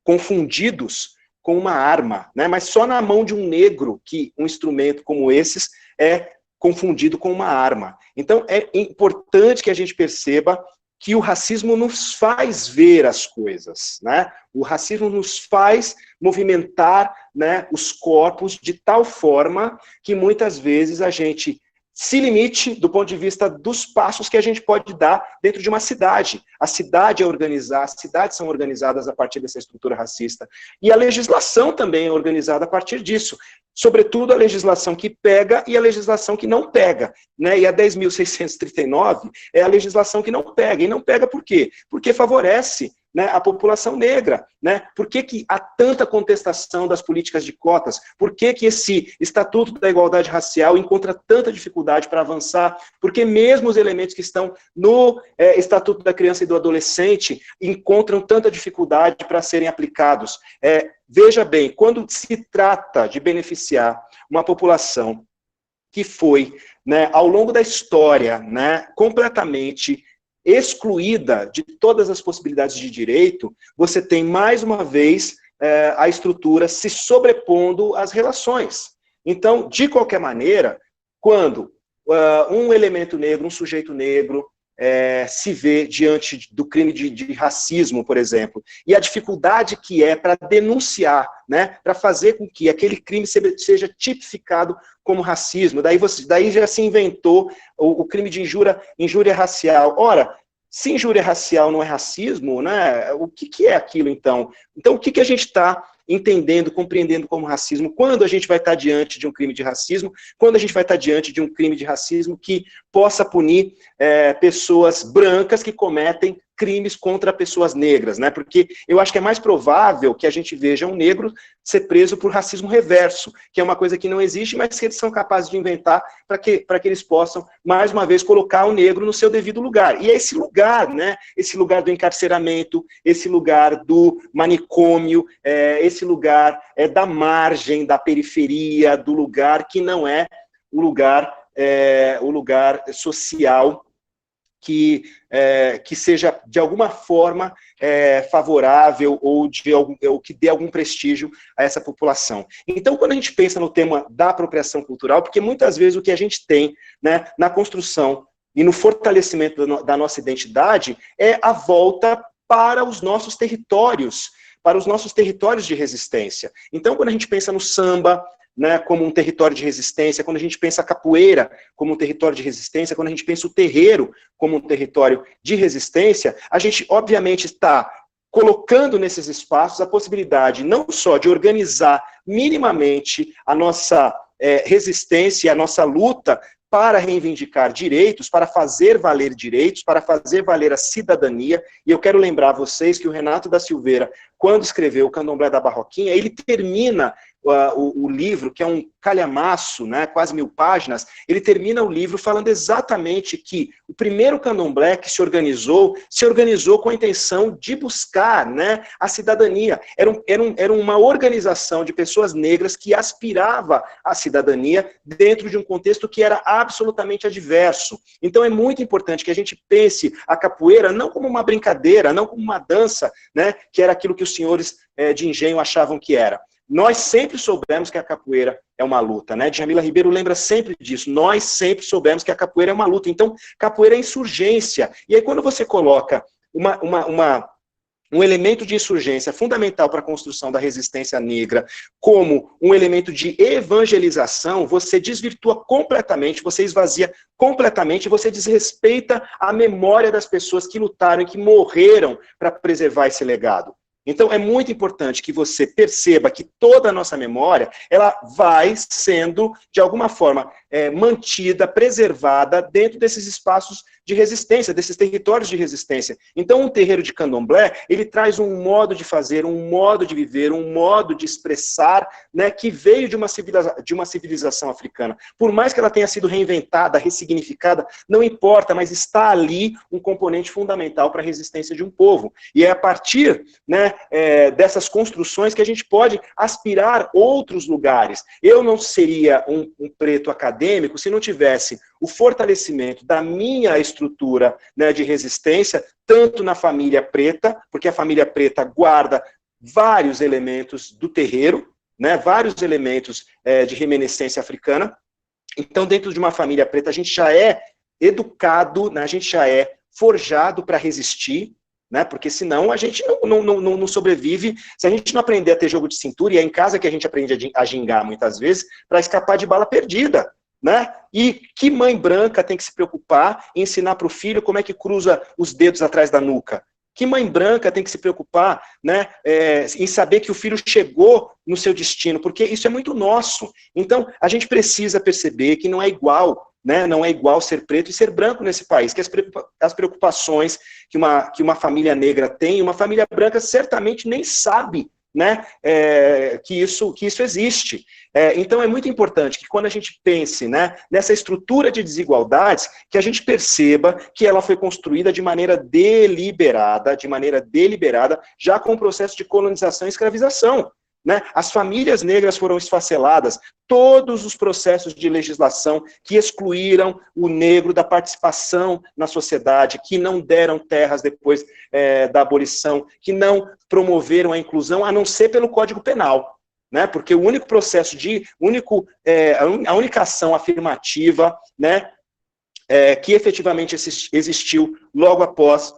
confundidos com uma arma, né? Mas só na mão de um negro que um instrumento como esses é confundido com uma arma. Então é importante que a gente perceba que o racismo nos faz ver as coisas, né? O racismo nos faz movimentar, né, os corpos de tal forma que muitas vezes a gente se limite do ponto de vista dos passos que a gente pode dar dentro de uma cidade. A cidade é organizada, as cidades são organizadas a partir dessa estrutura racista. E a legislação também é organizada a partir disso. Sobretudo a legislação que pega e a legislação que não pega, né? E a 10.639 é a legislação que não pega. E não pega por quê? Porque favorece, né, a população negra, né? Por que há tanta contestação das políticas de cotas? Por que esse Estatuto da Igualdade Racial encontra tanta dificuldade para avançar? Porque mesmo os elementos que estão no Estatuto da Criança e do Adolescente encontram tanta dificuldade para serem aplicados. Veja bem, quando se trata de beneficiar uma população que foi, né, ao longo da história, né, completamente excluída de todas as possibilidades de direito, você tem, mais uma vez, a estrutura se sobrepondo às relações. Então, de qualquer maneira, quando um elemento negro, um sujeito negro, se vê diante do crime de racismo, por exemplo, e a dificuldade que é para denunciar, né, para fazer com que aquele crime seja tipificado como racismo, daí já se inventou o crime de injúria racial. Ora, se injúria racial não é racismo, né, o que é aquilo então? Então o que a gente está entendendo, compreendendo como racismo, quando a gente vai estar diante de um crime de racismo, quando a gente vai estar diante de um crime de racismo que possa punir pessoas brancas que cometem crimes contra pessoas negras, né? Porque eu acho que é mais provável que a gente veja um negro ser preso por racismo reverso, que é uma coisa que não existe, mas que eles são capazes de inventar para que eles possam, mais uma vez, colocar o negro no seu devido lugar. E é esse lugar, né? Esse lugar do encarceramento, esse lugar do manicômio, esse lugar da margem, da periferia, do lugar que não é o lugar social que seja, de alguma forma, favorável ou que dê algum prestígio a essa população. Então, quando a gente pensa no tema da apropriação cultural, porque muitas vezes o que a gente tem, né, na construção e no fortalecimento da nossa identidade é a volta para os nossos territórios de resistência. Então, quando a gente pensa no samba, né, como um território de resistência, quando a gente pensa a capoeira como um território de resistência, quando a gente pensa o terreiro como um território de resistência, a gente, obviamente, está colocando nesses espaços a possibilidade não só de organizar minimamente a nossa resistência, a nossa luta para reivindicar direitos, para fazer valer direitos, para fazer valer a cidadania. E eu quero lembrar a vocês que o Renato da Silveira, quando escreveu o Candomblé da Barroquinha, ele termina o livro, que é um calhamaço, né, quase 1000 páginas, ele termina o livro falando exatamente que o primeiro candomblé que se organizou com a intenção de buscar, né, a cidadania. Era uma organização de pessoas negras que aspirava à cidadania dentro de um contexto que era absolutamente adverso. Então é muito importante que a gente pense a capoeira não como uma brincadeira, não como uma dança, né, que era aquilo que os senhores de engenho achavam que era. Nós sempre soubemos que a capoeira é uma luta, né? Djamila Ribeiro lembra sempre disso. Nós sempre soubemos que a capoeira é uma luta. Então, capoeira é insurgência. E aí, quando você coloca um elemento de insurgência fundamental para a construção da resistência negra como um elemento de evangelização, você desvirtua completamente, você esvazia completamente, você desrespeita a memória das pessoas que lutaram e que morreram para preservar esse legado. Então, é muito importante que você perceba que toda a nossa memória, ela vai sendo, de alguma forma, mantida, preservada dentro desses espaços de resistência, desses territórios de resistência. Então, um terreiro de candomblé, ele traz um modo de fazer, um modo de viver, um modo de expressar, né, que veio de uma civilização africana. Por mais que ela tenha sido reinventada, ressignificada, não importa, mas está ali um componente fundamental para a resistência de um povo. E é a partir, né, dessas construções que a gente pode aspirar outros lugares. Eu não seria um preto acadêmico se não tivesse o fortalecimento da minha estrutura, né, de resistência, tanto na família preta, porque a família preta guarda vários elementos do terreiro, né, vários elementos de reminiscência africana. Então, dentro de uma família preta, a gente já é educado, né, a gente já é forjado para resistir, né, porque senão a gente não sobrevive, se a gente não aprender a ter jogo de cintura, e é em casa que a gente aprende a gingar muitas vezes, para escapar de bala perdida. Né? E que mãe branca tem que se preocupar em ensinar para o filho como é que cruza os dedos atrás da nuca? Que mãe branca tem que se preocupar, né, em saber que o filho chegou no seu destino? Porque isso é muito nosso. Então, a gente precisa perceber que não é igual, né, não é igual ser preto e ser branco nesse país, que as preocupações que uma família negra tem, uma família branca certamente nem sabe, né, que isso existe. Então é muito importante que quando a gente pense, né, nessa estrutura de desigualdades, que a gente perceba que ela foi construída de maneira deliberada, já com o processo de colonização e escravização. Né? As famílias negras foram esfaceladas, todos os processos de legislação que excluíram o negro da participação na sociedade, que não deram terras depois da abolição, que não promoveram a inclusão, a não ser pelo Código Penal. Né? Porque o único processo a única ação afirmativa, né, que efetivamente existiu logo após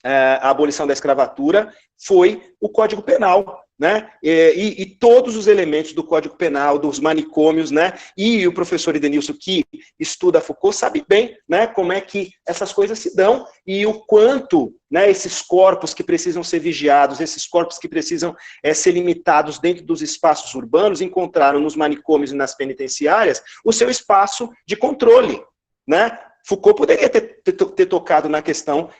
a abolição da escravatura foi o Código Penal. Né? E todos os elementos do Código Penal, dos manicômios, né? E o professor Edenilson, que estuda Foucault, sabe bem, né, como é que essas coisas se dão e o quanto, né, esses corpos que precisam ser vigiados, esses corpos que precisam ser limitados dentro dos espaços urbanos, encontraram nos manicômios e nas penitenciárias o seu espaço de controle. Né? Foucault poderia ter tocado na questão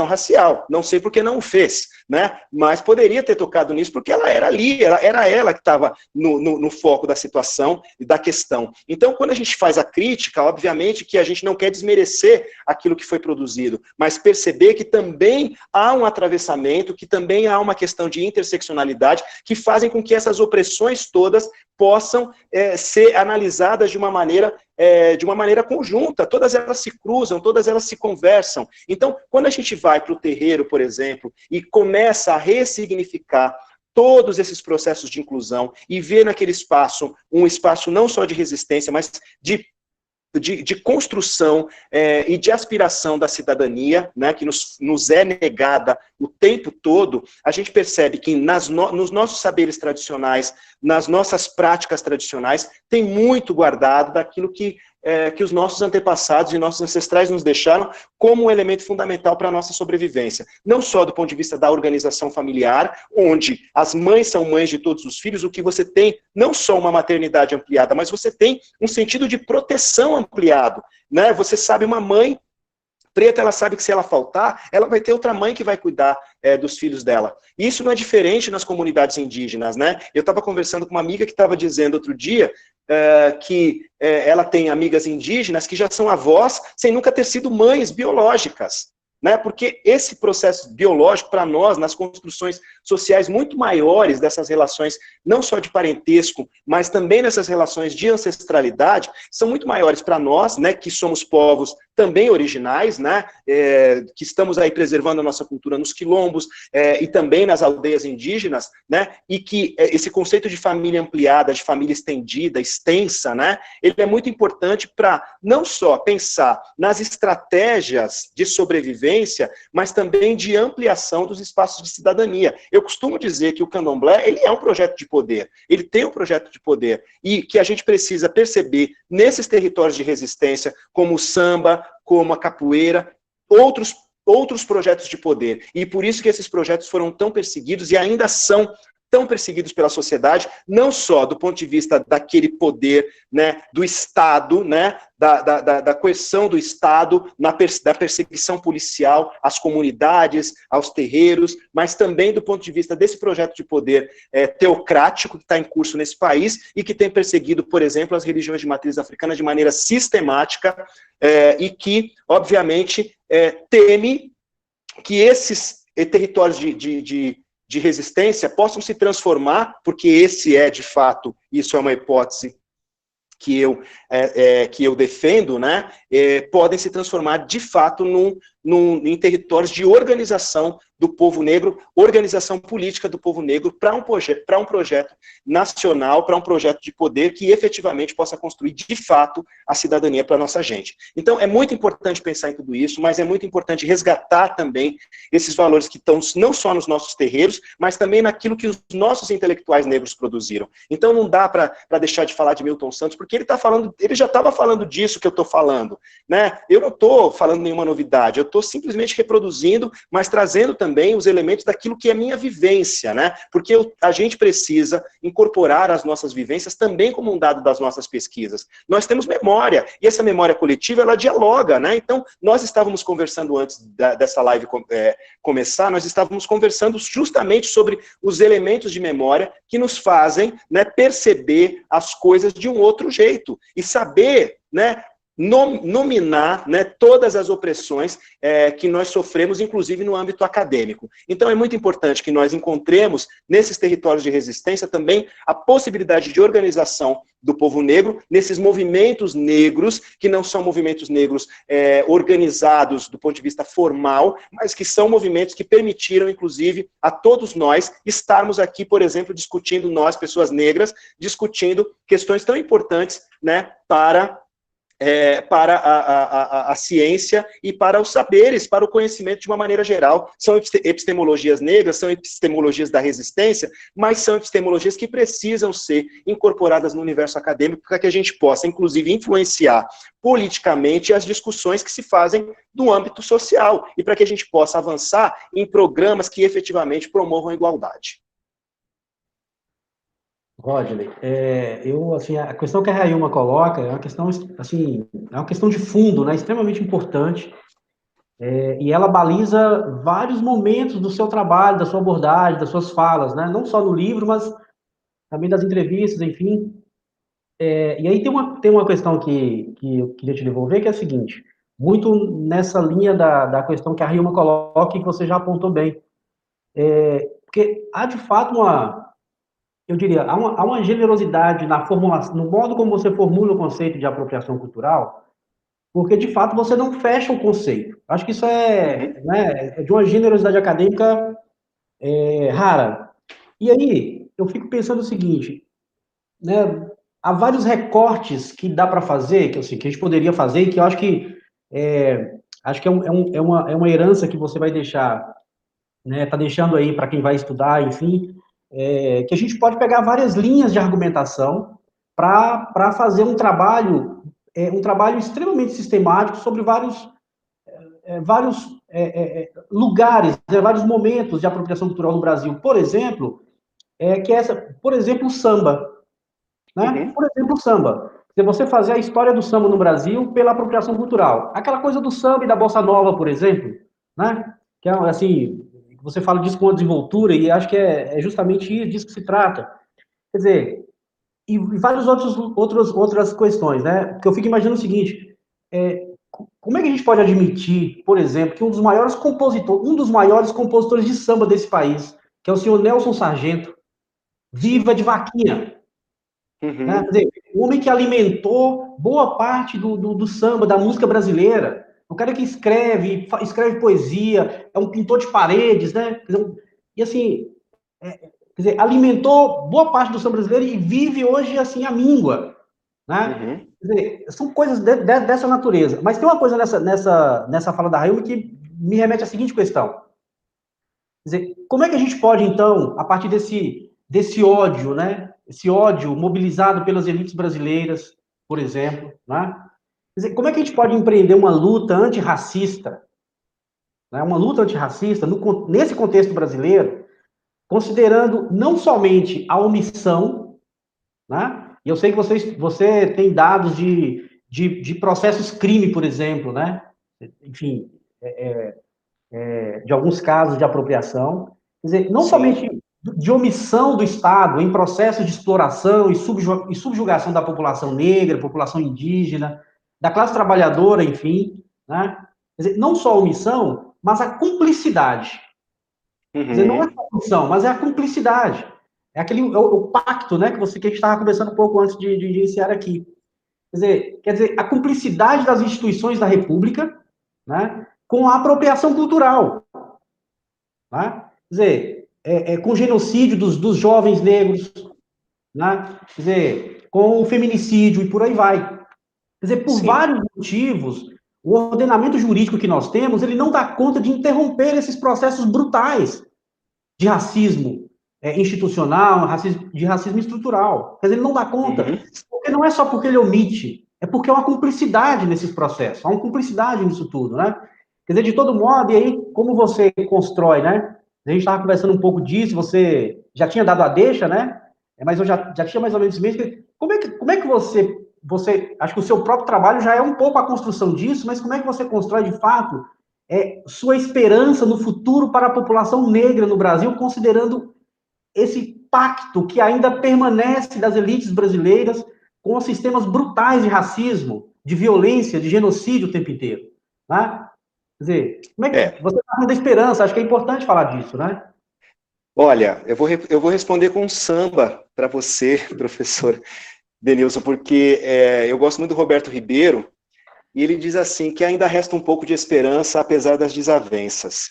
racial, não sei por que não o fez, né? Mas poderia ter tocado nisso porque ela era ali, era ela que estava no foco da situação e da questão. Então, quando a gente faz a crítica, obviamente que a gente não quer desmerecer aquilo que foi produzido, mas perceber que também há um atravessamento, que também há uma questão de interseccionalidade, que fazem com que essas opressões todas possam ser analisadas de uma maneira conjunta, todas elas se cruzam, todas elas se conversam. Então, quando a gente vai para o terreiro, por exemplo, e começa a ressignificar todos esses processos de inclusão e ver naquele espaço um espaço não só de resistência, mas de construção e de aspiração da cidadania, né, que nos é negada o tempo todo, a gente percebe que nos nossos saberes tradicionais, nas nossas práticas tradicionais, tem muito guardado daquilo que que os nossos antepassados e nossos ancestrais nos deixaram como um elemento fundamental para a nossa sobrevivência. Não só do ponto de vista da organização familiar, onde as mães são mães de todos os filhos, o que você tem não só uma maternidade ampliada, mas você tem um sentido de proteção ampliado, né? Você sabe, uma mãe preta, ela sabe que se ela faltar, ela vai ter outra mãe que vai cuidar dos filhos dela. E isso não é diferente nas comunidades indígenas, né? Eu estava conversando com uma amiga que estava dizendo outro dia que ela tem amigas indígenas que já são avós sem nunca ter sido mães biológicas, né? Porque esse processo biológico, para nós, nas construções sociais muito maiores dessas relações, não só de parentesco, mas também nessas relações de ancestralidade, são muito maiores para nós, né, que somos povos também originais, né, que estamos aí preservando a nossa cultura nos quilombos e também nas aldeias indígenas, né, e que esse conceito de família ampliada, de família estendida, extensa, né, ele é muito importante para não só pensar nas estratégias de sobrevivência, mas também de ampliação dos espaços de cidadania. Eu costumo dizer que o candomblé, ele é um projeto de poder, ele tem um projeto de poder, e que a gente precisa perceber nesses territórios de resistência, como o samba, como a capoeira, outros projetos de poder. E por isso que esses projetos foram tão perseguidos e ainda são tão perseguidos pela sociedade, não só do ponto de vista daquele poder, né, do Estado, né, da coerção do Estado, da perseguição policial às comunidades, aos terreiros, mas também do ponto de vista desse projeto de poder teocrático que está em curso nesse país e que tem perseguido, por exemplo, as religiões de matriz africana de maneira sistemática e que, obviamente, teme que esses territórios de resistência possam se transformar, porque esse de fato, isso é uma hipótese que eu defendo, né, podem se transformar, de fato, em territórios de organização do povo negro, organização política do povo negro, para um projeto nacional, para um projeto de poder que efetivamente possa construir, de fato, a cidadania para a nossa gente. Então, é muito importante pensar em tudo isso, mas é muito importante resgatar também esses valores que estão não só nos nossos terreiros, mas também naquilo que os nossos intelectuais negros produziram. Então, não dá para deixar de falar de Milton Santos, porque ele já estava falando disso que eu estou falando, né? Eu não estou falando nenhuma novidade, eu estou simplesmente reproduzindo, mas trazendo também os elementos daquilo que é minha vivência, né? Porque a gente precisa incorporar as nossas vivências também como um dado das nossas pesquisas. Nós temos memória, e essa memória coletiva, ela dialoga, né? Então, nós estávamos conversando antes dessa live começar, nós estávamos conversando justamente sobre os elementos de memória que nos fazem, né, perceber as coisas de um outro jeito e saber, né, nominar, né, todas as opressões que nós sofremos, inclusive no âmbito acadêmico. Então é muito importante que nós encontremos nesses territórios de resistência também a possibilidade de organização do povo negro, nesses movimentos negros, que não são movimentos negros organizados do ponto de vista formal, mas que são movimentos que permitiram, inclusive, a todos nós estarmos aqui, por exemplo, discutindo, nós, pessoas negras, discutindo questões tão importantes, né, para a ciência e para os saberes, para o conhecimento de uma maneira geral. São epistemologias negras, são epistemologias da resistência, mas são epistemologias que precisam ser incorporadas no universo acadêmico para que a gente possa, inclusive, influenciar politicamente as discussões que se fazem no âmbito social e para que a gente possa avançar em programas que efetivamente promovam a igualdade. Rodney, assim, a questão que a Rayuma coloca é uma questão, assim, é uma questão de fundo, né, extremamente importante, e ela baliza vários momentos do seu trabalho, da sua abordagem, das suas falas, né, não só no livro, mas também das entrevistas, enfim. E aí tem uma questão que eu queria te devolver, que é a seguinte, muito nessa linha da questão que a Rayuma coloca e que você já apontou bem, porque há, de fato, eu diria, há uma generosidade na formulação, no modo como você formula o conceito de apropriação cultural, porque, de fato, você não fecha o conceito. Acho que isso né, é de uma generosidade acadêmica rara. E aí, eu fico pensando o seguinte, né, há vários recortes que dá para fazer, que a gente poderia fazer, que eu acho que é uma herança que você vai deixar, né, tá deixando aí para quem vai estudar, enfim, que a gente pode pegar várias linhas de argumentação para fazer um trabalho um trabalho extremamente sistemático sobre vários lugares, vários momentos de apropriação cultural no Brasil. Por exemplo, por exemplo, o samba. Né? Uhum. Por exemplo, o samba. Se você fazer a história do samba no Brasil pela apropriação cultural. Aquela coisa do samba e da bossa nova, por exemplo, né? Que é assim, você fala disso com uma desenvoltura e acho que é justamente disso que se trata. Quer dizer, e várias outras questões, né? Porque eu fico imaginando o seguinte, como é que a gente pode admitir, por exemplo, que um dos maiores compositores de samba desse país, que é o senhor Nelson Sargento, viva de vaquinha, né? Quer dizer, o homem que alimentou boa parte do samba, da música brasileira, o cara que escreve poesia, é um pintor de paredes, né? Quer dizer, e assim, quer dizer, alimentou boa parte do samba brasileiro e vive hoje assim à míngua, né? Uhum. Quer dizer, são coisas dessa natureza. Mas tem uma coisa nessa fala da Railma que me remete à seguinte questão. Quer dizer, como é que a gente pode, então, a partir desse ódio, né? Esse ódio mobilizado pelas elites brasileiras, por exemplo, né? Quer dizer, como é que a gente pode empreender uma luta antirracista, né? Uma luta antirracista nesse contexto brasileiro, considerando não somente a omissão, né? E eu sei que você tem dados de processos crime, por exemplo, né? Enfim, de alguns casos de apropriação. Quer dizer, não Sim. somente de omissão do Estado em processos de exploração e subjugação da população negra, população indígena, da classe trabalhadora, enfim, né? Quer dizer, não só a omissão, mas a cumplicidade. Quer dizer, não é só a omissão, mas é a cumplicidade. É o pacto, né, que a gente estava conversando um pouco antes de iniciar aqui. Quer dizer, a cumplicidade das instituições da República, né, com a apropriação cultural. Né? Quer dizer, com o genocídio dos jovens negros, né? Quer dizer, com o feminicídio e por aí vai. Quer dizer, por vários motivos, o ordenamento jurídico que nós temos, ele não dá conta de interromper esses processos brutais de racismo institucional, de racismo estrutural. Quer dizer, ele não dá conta. Uhum. Porque não é só porque ele omite, é porque há uma cumplicidade nesses processos, há uma cumplicidade nisso tudo, né? Quer dizer, de todo modo, e aí, como você constrói, né? A gente estava conversando um pouco disso, você já tinha dado a deixa, né? Mas eu já tinha mais ou menos isso mesmo. Como é que você, acho que o seu próprio trabalho já é um pouco a construção disso, mas como é que você constrói, de fato, sua esperança no futuro para a população negra no Brasil, considerando esse pacto que ainda permanece das elites brasileiras com os sistemas brutais de racismo, de violência, de genocídio o tempo inteiro, né? Quer dizer, como é que você está falando da esperança? Acho que é importante falar disso, né? Olha, eu vou responder com um samba para você, professor Denilson, porque eu gosto muito do Roberto Ribeiro, e ele diz assim, que ainda resta um pouco de esperança, apesar das desavenças.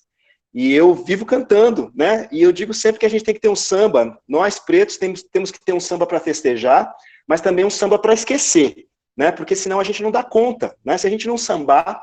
E eu vivo cantando, né? E eu digo sempre que a gente tem que ter um samba, nós pretos temos que ter um samba para festejar, mas também um samba para esquecer, né? Porque senão a gente não dá conta, né? Se a gente não sambar,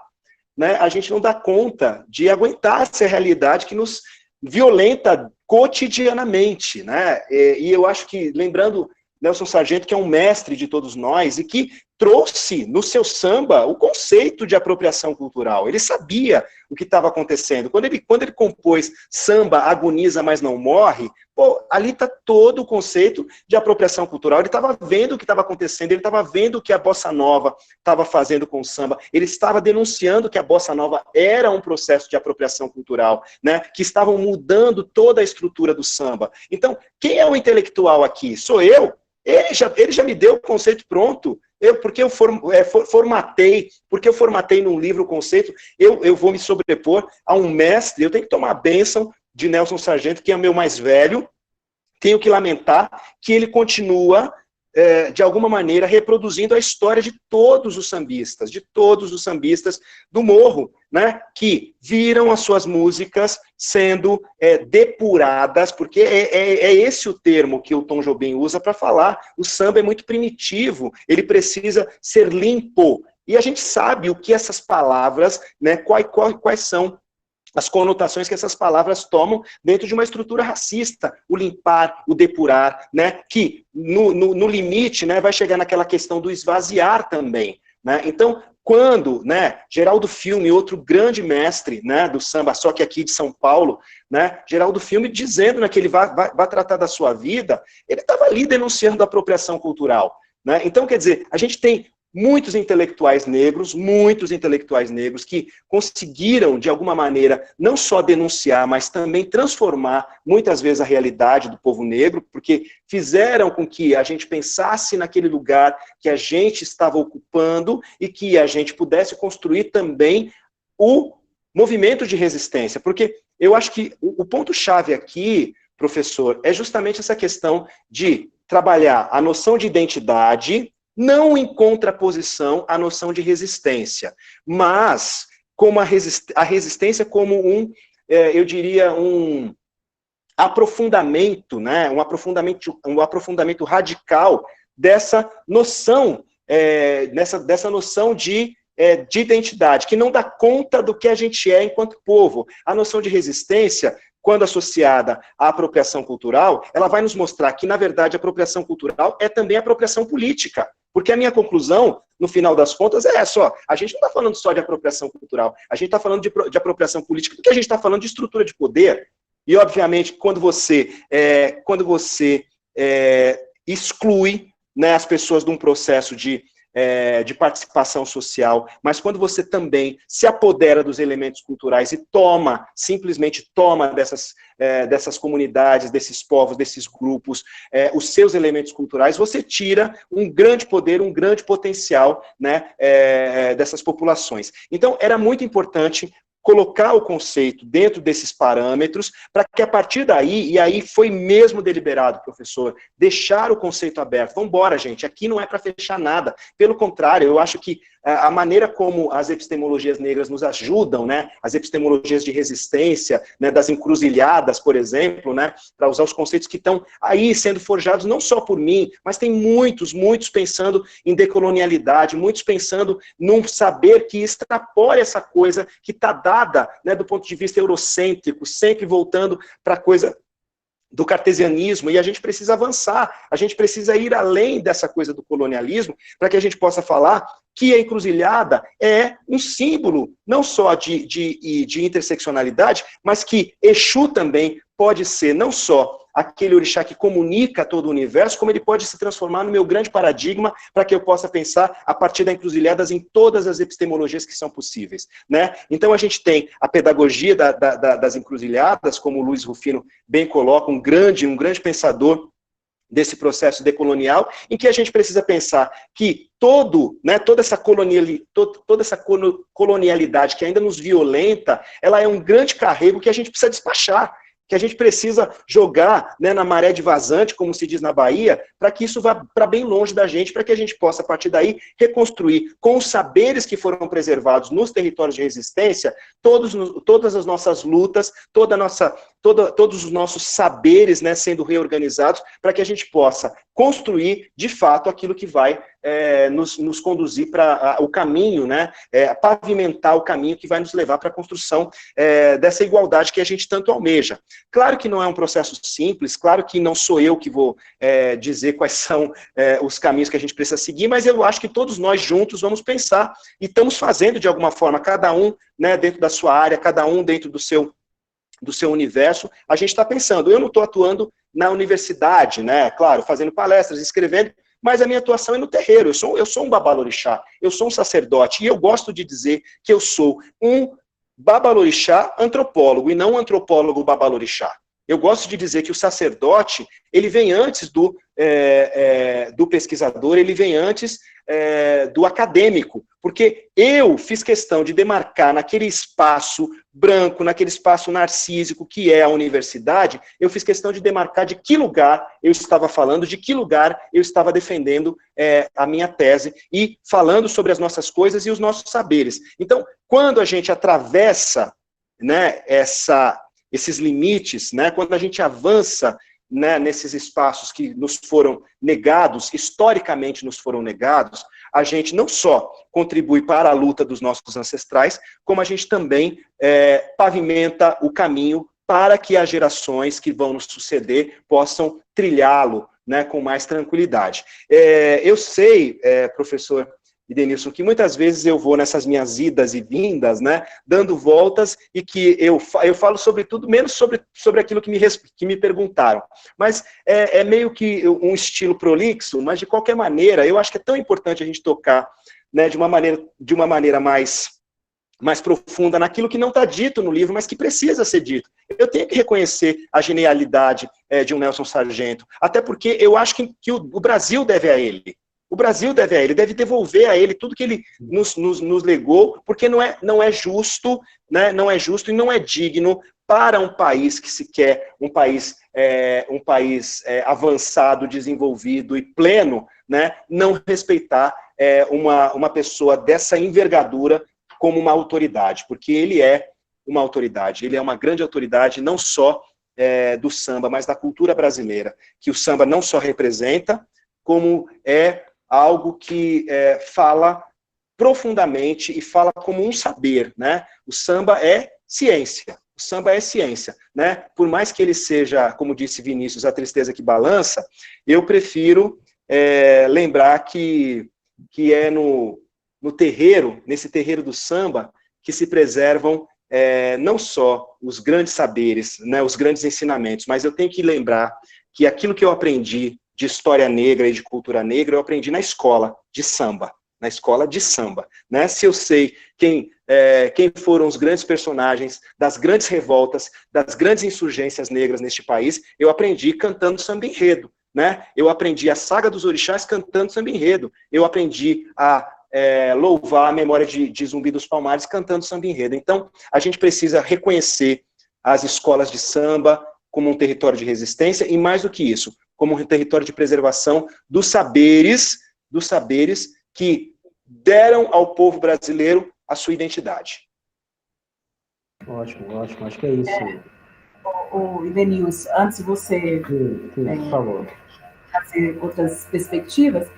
né, a gente não dá conta de aguentar essa realidade que nos violenta cotidianamente, né? E eu acho que, lembrando Nelson Sargento, que é um mestre de todos nós, e que trouxe no seu samba o conceito de apropriação cultural. Ele sabia o que estava acontecendo. Quando ele compôs Samba Agoniza, Mas Não Morre, ali está todo o conceito de apropriação cultural. Ele estava vendo o que estava acontecendo, ele estava vendo o que a Bossa Nova estava fazendo com o samba, ele estava denunciando que a Bossa Nova era um processo de apropriação cultural, né, que estavam mudando toda a estrutura do samba. Então, quem é o intelectual aqui? Sou eu? Ele já me deu o conceito pronto. Porque eu formatei num livro o conceito, eu vou me sobrepor a um mestre, eu tenho que tomar a bênção de Nelson Sargento, que é o meu mais velho, tenho que lamentar que ele continua, de alguma maneira, reproduzindo a história de todos os sambistas do Morro, né, que viram as suas músicas sendo depuradas, porque é esse o termo que o Tom Jobim usa para falar. O samba é muito primitivo, ele precisa ser limpo. E a gente sabe o que essas palavras, né, quais são as conotações que essas palavras tomam dentro de uma estrutura racista, o limpar, o depurar, né, que no limite, né, vai chegar naquela questão do esvaziar também. né? Então, quando, né, Geraldo Filme, outro grande mestre, né, do samba, só que aqui de São Paulo, né, Geraldo Filme dizendo, né, que ele vai tratar da sua vida, ele estava ali denunciando a apropriação cultural, né? Então, quer dizer, a gente tem muitos intelectuais negros que conseguiram, de alguma maneira, não só denunciar, mas também transformar, muitas vezes, a realidade do povo negro, porque fizeram com que a gente pensasse naquele lugar que a gente estava ocupando e que a gente pudesse construir também o movimento de resistência. Porque eu acho que o ponto-chave aqui, professor, é justamente essa questão de trabalhar a noção de identidade, não em contraposição à noção de resistência, mas como a resistência como eu diria, um aprofundamento, né, um aprofundamento radical dessa noção, dessa noção de identidade, que não dá conta do que a gente é enquanto povo. A noção de resistência, quando associada à apropriação cultural, ela vai nos mostrar que, na verdade, a apropriação cultural é também apropriação política. Porque a minha conclusão, no final das contas, é essa, a gente não está falando só de apropriação cultural, a gente está falando de apropriação política, porque a gente está falando de estrutura de poder. E, obviamente, quando você exclui, né, as pessoas de um processo de participação social, mas quando você também se apodera dos elementos culturais e simplesmente toma dessas comunidades, desses povos, desses grupos, os seus elementos culturais, você tira um grande poder, um grande potencial, né, dessas populações. Então, era muito importante colocar o conceito dentro desses parâmetros, para que a partir daí, e aí foi mesmo deliberado, professor, deixar o conceito aberto. Vamos embora, gente, aqui não é para fechar nada. Pelo contrário, eu acho que a maneira como as epistemologias negras nos ajudam, né, as epistemologias de resistência, né, das encruzilhadas, por exemplo, né, para usar os conceitos que estão aí sendo forjados não só por mim, mas tem muitos pensando em decolonialidade, muitos pensando num saber que extrapole essa coisa que está dada, né, do ponto de vista eurocêntrico, sempre voltando para a coisa do cartesianismo, e a gente precisa avançar, a gente precisa ir além dessa coisa do colonialismo, para que a gente possa falar que a encruzilhada é um símbolo, não só de interseccionalidade, mas que Exu também pode ser não só aquele orixá que comunica todo o universo, como ele pode se transformar no meu grande paradigma, para que eu possa pensar a partir da encruzilhadas em todas as epistemologias que são possíveis, né? Então a gente tem a pedagogia das encruzilhadas, como o Luiz Rufino bem coloca, um grande pensador desse processo decolonial, em que a gente precisa pensar que toda essa colonialidade que ainda nos violenta, ela é um grande carrego que a gente precisa despachar, que a gente precisa jogar, né, na maré de vazante, como se diz na Bahia, para que isso vá para bem longe da gente, para que a gente possa, a partir daí, reconstruir com os saberes que foram preservados nos territórios de resistência, todas as nossas lutas, todos os nossos saberes, né, sendo reorganizados, para que a gente possa construir, de fato, aquilo que vai nos conduzir para o caminho, né, pavimentar o caminho que vai nos levar para a construção dessa igualdade que a gente tanto almeja. Claro que não é um processo simples, claro que não sou eu que vou dizer quais são os caminhos que a gente precisa seguir, mas eu acho que todos nós juntos vamos pensar, e estamos fazendo de alguma forma, cada um, né, dentro da sua área, cada um dentro do seu universo, a gente está pensando. Eu não estou atuando na universidade, né, claro, fazendo palestras, escrevendo, mas a minha atuação é no terreiro. Eu sou um babalorixá, eu sou um sacerdote, e eu gosto de dizer que eu sou um babalorixá antropólogo, e não um antropólogo babalorixá. Eu gosto de dizer que o sacerdote, ele vem antes do pesquisador, ele vem antes do acadêmico, porque eu fiz questão de demarcar naquele espaço branco, naquele espaço narcísico que é a universidade, eu fiz questão de demarcar de que lugar eu estava falando, de que lugar eu estava defendendo a minha tese, e falando sobre as nossas coisas e os nossos saberes. Então, quando a gente atravessa, né, esses limites, né, quando a gente avança, né, nesses espaços que nos foram negados, historicamente nos foram negados, a gente não só contribui para a luta dos nossos ancestrais, como a gente também pavimenta o caminho para que as gerações que vão nos suceder possam trilhá-lo, né, com mais tranquilidade. Eu sei, professor, Denilson, que muitas vezes eu vou nessas minhas idas e vindas, né, dando voltas, e que eu falo sobretudo menos sobre aquilo que me perguntaram. Mas é meio que um estilo prolixo, mas de qualquer maneira, eu acho que é tão importante a gente tocar, né, de uma maneira mais profunda naquilo que não está dito no livro, mas que precisa ser dito. Eu tenho que reconhecer a genialidade de um Nelson Sargento, até porque eu acho que o Brasil deve a ele. O Brasil deve devolver a ele tudo que ele nos legou, porque não é justo, né, não é justo e não é digno para um país que se quer um país avançado, desenvolvido e pleno, né, não respeitar uma pessoa dessa envergadura como uma autoridade, porque ele é uma autoridade, ele é uma grande autoridade, não só do samba, mas da cultura brasileira, que o samba não só representa, como é algo que fala profundamente e fala como um saber, né? O samba é ciência, né? Por mais que ele seja, como disse Vinícius, a tristeza que balança, eu prefiro lembrar que é nesse terreiro do samba, que se preservam não só os grandes saberes, né, os grandes ensinamentos, mas eu tenho que lembrar que aquilo que eu aprendi de história negra e de cultura negra, eu aprendi na escola de samba, né? Se eu sei quem foram os grandes personagens das grandes revoltas, das grandes insurgências negras neste país, eu aprendi cantando samba-enredo, né? Eu aprendi a saga dos orixás cantando samba-enredo, eu aprendi a louvar a memória de Zumbi dos Palmares cantando samba-enredo. Então, a gente precisa reconhecer as escolas de samba como um território de resistência e, mais do que isso, como um território de preservação dos saberes que deram ao povo brasileiro a sua identidade. Ótimo, acho que é isso. O Denilson, antes de você por favor, fazer outras perspectivas,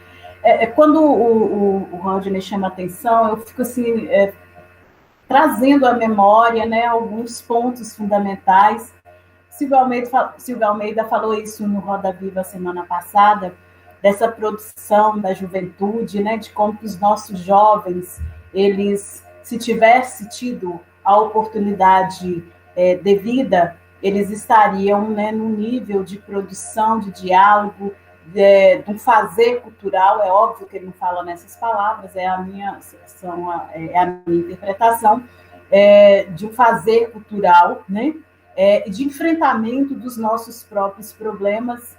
quando o Rodney chama a atenção, eu fico assim, trazendo à memória, né, alguns pontos fundamentais. Silvio Almeida falou isso no Roda Viva semana passada, dessa produção da juventude, né, de como que os nossos jovens, eles, se tivessem tido a oportunidade devida, eles estariam, né, no nível de produção, de diálogo, de um fazer cultural. É óbvio que ele não fala nessas palavras, é a minha interpretação, de um fazer cultural, né, de enfrentamento dos nossos próprios problemas,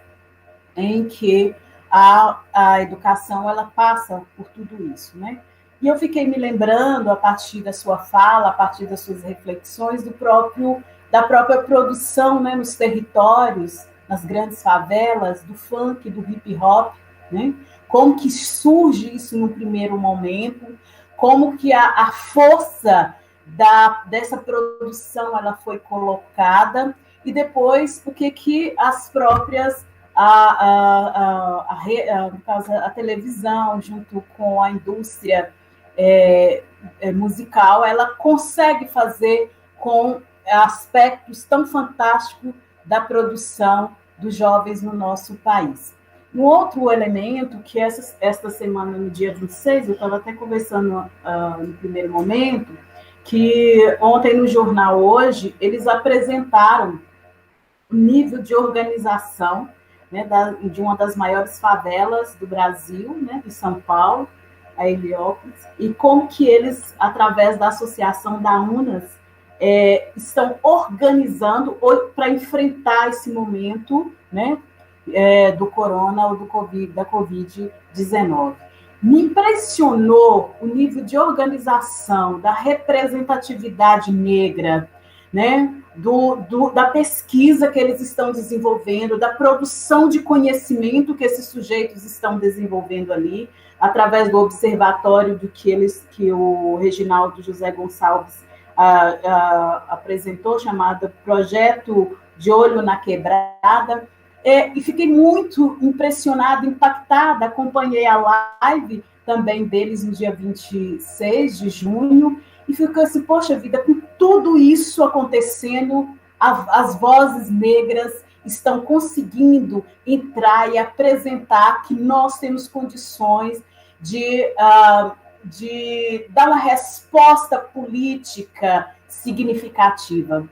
em que a educação ela passa por tudo isso, né? E eu fiquei me lembrando, a partir da sua fala, a partir das suas reflexões, da própria produção, né, nos territórios, nas grandes favelas, do funk, do hip hop, né? Como que surge isso no primeiro momento, como que a força dessa produção ela foi colocada, e depois o que as próprias a televisão, junto com a indústria musical, ela consegue fazer com aspectos tão fantásticos da produção dos jovens no nosso país. Um outro elemento que esta semana, no dia 26, eu estava até conversando no primeiro momento, que ontem no Jornal Hoje, eles apresentaram o nível de organização, né, de uma das maiores favelas do Brasil, né, de São Paulo, a Heliópolis, e como que eles, através da associação da UNAS, estão organizando para enfrentar esse momento, né, do corona ou da Covid-19. Me impressionou o nível de organização, da representatividade negra, né, da pesquisa que eles estão desenvolvendo, da produção de conhecimento que esses sujeitos estão desenvolvendo ali, através do observatório que o Reginaldo José Gonçalves apresentou, chamado Projeto de Olho na Quebrada, e fiquei muito impressionada, impactada, acompanhei a live também deles no dia 26 de junho, e fiquei assim, poxa vida, com tudo isso acontecendo, as vozes negras estão conseguindo entrar e apresentar que nós temos condições de de dar uma resposta política significativa.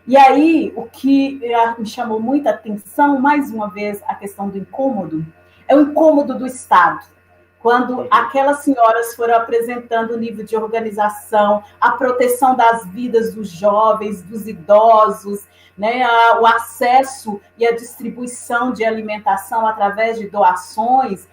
E aí, o que me chamou muita atenção, mais uma vez, a questão do incômodo, é o incômodo do Estado. Quando aquelas senhoras foram apresentando o nível de organização, a proteção das vidas dos jovens, dos idosos, né, o acesso e a distribuição de alimentação através de doações,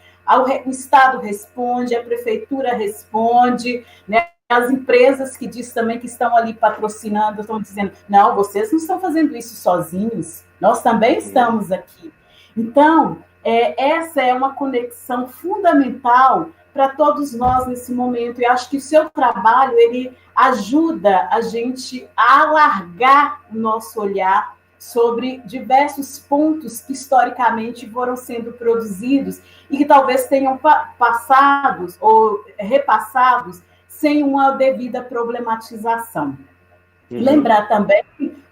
o Estado responde, a prefeitura responde, né, as empresas que diz também que estão ali patrocinando, estão dizendo, não, vocês não estão fazendo isso sozinhos, nós também estamos aqui. Então, essa é uma conexão fundamental para todos nós nesse momento, e acho que o seu trabalho, ele ajuda a gente a alargar o nosso olhar sobre diversos pontos que historicamente foram sendo produzidos e que talvez tenham passados ou repassados sem uma devida problematização. Lembrar também,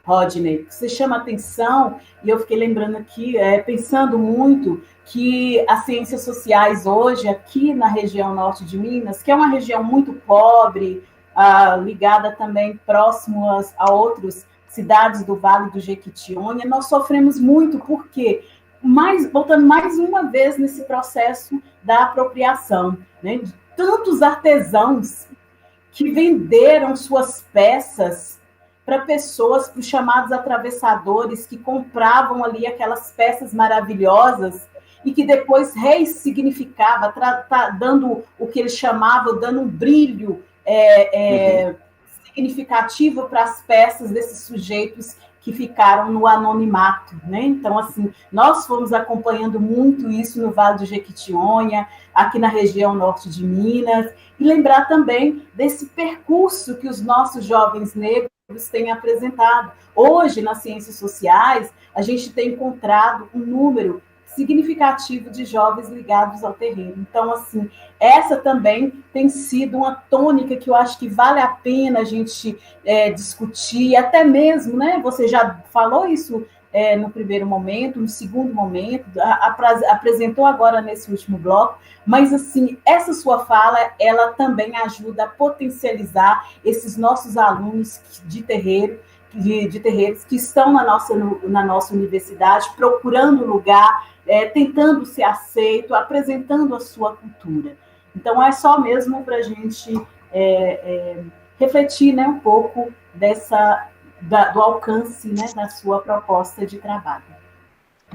Rodney, que você chama atenção, e eu fiquei lembrando aqui, pensando muito, que as ciências sociais hoje, aqui na região norte de Minas, que é uma região muito pobre, ligada também próximo a outras cidades do Vale do Jequitinhonha, nós sofremos muito, porque, voltando mais uma vez nesse processo da apropriação, né, de tantos artesãos que venderam suas peças para pessoas, para os chamados atravessadores, que compravam ali aquelas peças maravilhosas e que depois ressignificava, dando o que eles chamavam, dando um brilho significativo para as peças desses sujeitos que ficaram no anonimato, né? Então, assim, nós fomos acompanhando muito isso no Vale do Jequitinhonha, aqui na região norte de Minas, e lembrar também desse percurso que os nossos jovens negros têm apresentado. Hoje, nas ciências sociais, a gente tem encontrado um número significativo de jovens ligados ao terreiro. Então, assim, essa também tem sido uma tônica que eu acho que vale a pena a gente discutir, até mesmo, né? Você já falou isso no primeiro momento, no segundo momento, apresentou agora nesse último bloco, mas, assim, essa sua fala, ela também ajuda a potencializar esses nossos alunos de terreiro, de terreiros que estão na nossa universidade, procurando lugar, tentando ser aceito, apresentando a sua cultura. Então, é só mesmo para a gente refletir, né, um pouco do alcance, né, da sua proposta de trabalho.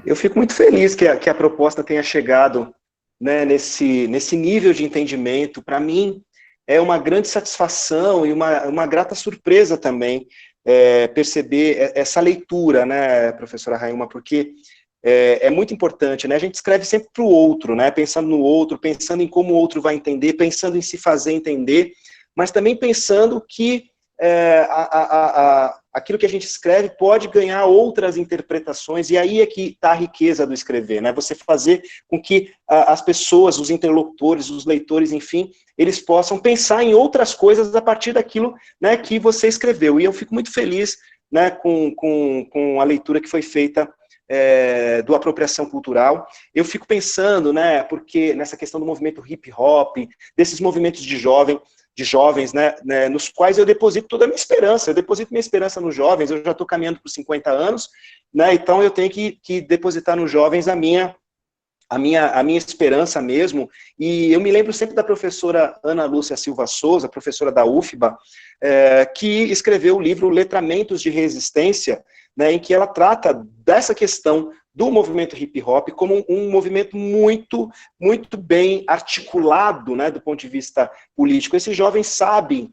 Eu fico muito feliz que a proposta tenha chegado, né, nesse nível de entendimento. Para mim, é uma grande satisfação e uma grata surpresa também perceber essa leitura, né, professora Railma, porque é muito importante, né? A gente escreve sempre para o outro, né? Pensando no outro, pensando em como o outro vai entender, pensando em se fazer entender, mas também pensando que aquilo que a gente escreve pode ganhar outras interpretações, e aí é que está a riqueza do escrever, né? Você fazer com que as pessoas, os interlocutores, os leitores, enfim, eles possam pensar em outras coisas a partir daquilo, né, que você escreveu. E eu fico muito feliz, né, com a leitura que foi feita do apropriação cultural. Eu fico pensando, né, porque nessa questão do movimento hip hop, desses movimentos de jovens, né, nos quais eu deposito toda a minha esperança. Eu deposito minha esperança nos jovens. Eu já estou caminhando por 50 anos, né, então eu tenho que depositar nos jovens a minha esperança mesmo. E eu me lembro sempre da professora Ana Lúcia Silva Souza, professora da UFBA, que escreveu o livro Letramentos de Resistência, né, em que ela trata dessa questão do movimento hip hop como um movimento muito, muito bem articulado, né, do ponto de vista político. Esses jovens sabem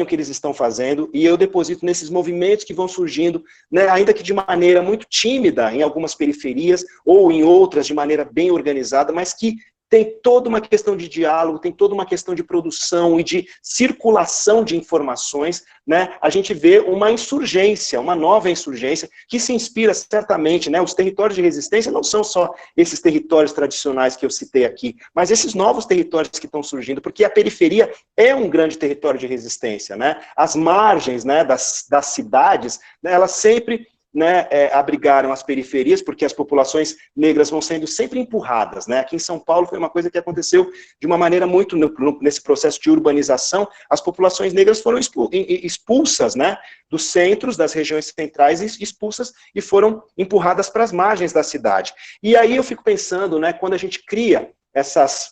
o que eles estão fazendo, e eu deposito nesses movimentos que vão surgindo, né, ainda que de maneira muito tímida em algumas periferias, ou em outras de maneira bem organizada, mas que tem toda uma questão de diálogo, tem toda uma questão de produção e de circulação de informações, né? A gente vê uma insurgência, uma nova insurgência, que se inspira certamente, né? Os territórios de resistência não são só esses territórios tradicionais que eu citei aqui, mas esses novos territórios que estão surgindo, porque a periferia é um grande território de resistência, né? As margens, né, das cidades, né, elas sempre né, abrigaram as periferias, porque as populações negras vão sendo sempre empurradas, né? Aqui em São Paulo foi uma coisa que aconteceu de uma maneira muito, nesse processo de urbanização, as populações negras foram expulsas, né, dos centros, das regiões centrais, expulsas e foram empurradas para as margens da cidade. E aí eu fico pensando, né, quando a gente cria essas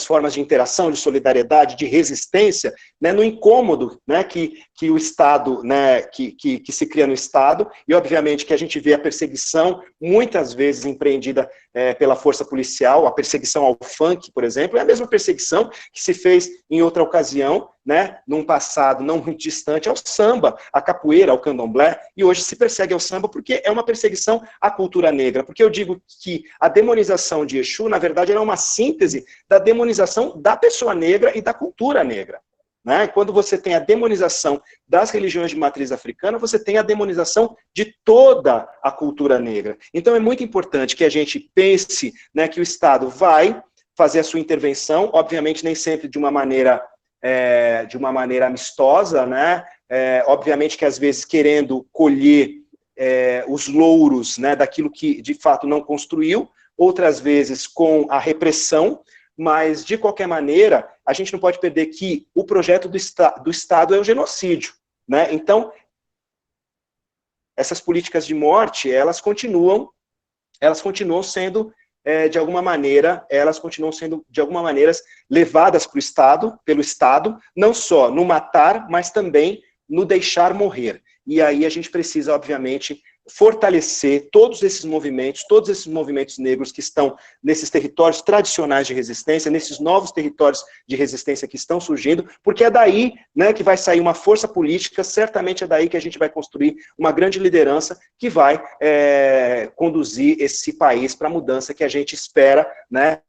formas de interação, de solidariedade, de resistência, né, no incômodo, né, que o Estado, né, que se cria no Estado, e obviamente que a gente vê a perseguição, muitas vezes empreendida pela força policial, a perseguição ao funk, por exemplo, é a mesma perseguição que se fez em outra ocasião, né, num passado não muito distante, ao samba, à capoeira, ao candomblé, e hoje se persegue ao samba porque é uma perseguição à cultura negra, porque eu digo que a demonização de Exu, na verdade, era uma síntese da demonização da pessoa negra e da cultura negra. Né? Quando você tem a demonização das religiões de matriz africana, você tem a demonização de toda a cultura negra. Então é muito importante que a gente pense, né, que o Estado vai fazer a sua intervenção, obviamente nem sempre de uma maneira amistosa, né? Obviamente que às vezes querendo colher os louros, né, daquilo que de fato não construiu, outras vezes com a repressão, mas, de qualquer maneira, a gente não pode perder que o projeto do Estado é o genocídio, né? Então, essas políticas de morte, elas continuam sendo, de alguma maneira, levadas pelo Estado, não só no matar, mas também no deixar morrer. E aí a gente precisa, obviamente, fortalecer todos esses movimentos negros que estão nesses territórios tradicionais de resistência, nesses novos territórios de resistência que estão surgindo, porque é daí, né, que vai sair uma força política, certamente é daí que a gente vai construir uma grande liderança que vai conduzir esse país para a mudança que a gente espera, né,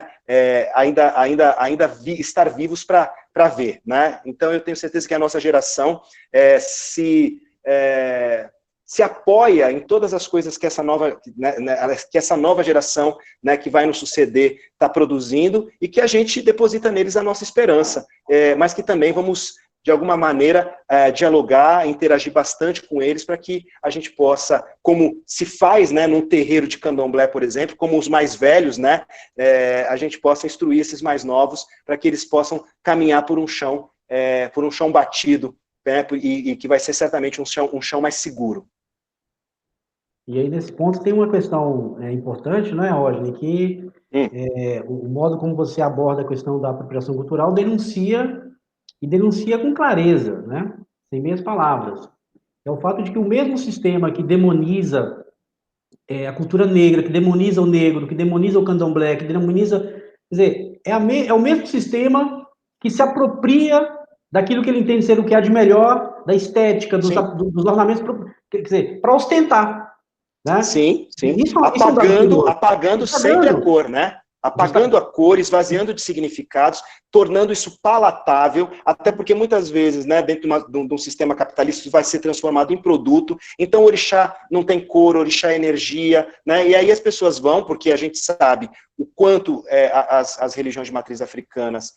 estar vivos para ver, né? Então eu tenho certeza que a nossa geração se apoia em todas as coisas que essa nova geração, né, que vai nos suceder está produzindo, e que a gente deposita neles a nossa esperança, mas que também vamos, de alguma maneira, dialogar, interagir bastante com eles, para que a gente possa, como se faz, né, num terreiro de candomblé, por exemplo, como os mais velhos, né, a gente possa instruir esses mais novos, para que eles possam caminhar por um chão batido, né, e que vai ser certamente um chão mais seguro. E aí, nesse ponto, tem uma questão importante, não é, Rodney, que o modo como você aborda a questão da apropriação cultural denuncia com clareza, né, sem meias palavras. É o fato de que o mesmo sistema que demoniza a cultura negra, que demoniza o negro, que demoniza o candomblé, que demoniza... Quer dizer, é o mesmo sistema que se apropria daquilo que ele entende ser o que há de melhor, da estética, dos ornamentos, quer dizer, para ostentar. Né? Sim. Apagando sempre a cor, né? Apagando a cor, esvaziando de significados, tornando isso palatável, até porque muitas vezes, né, dentro de um sistema capitalista, isso vai ser transformado em produto. Então, orixá não tem cor, orixá é energia, né? E aí as pessoas vão, porque a gente sabe o quanto as religiões de matriz africanas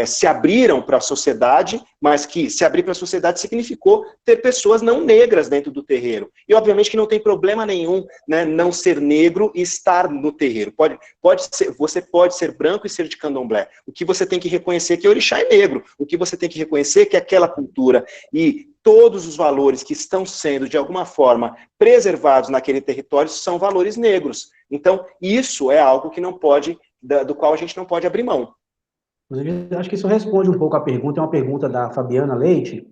se abriram para a sociedade, mas que se abrir para a sociedade significou ter pessoas não negras dentro do terreiro. E, obviamente, que não tem problema nenhum, né, não ser negro e estar no terreiro. Você pode ser branco e ser de candomblé. O que você tem que reconhecer é que o orixá é negro. O que você tem que reconhecer é que aquela cultura e todos os valores que estão sendo, de alguma forma, preservados naquele território são valores negros. Então, isso é algo que do qual a gente não pode abrir mão. Acho que isso responde um pouco à pergunta, é uma pergunta da Fabiana Leite,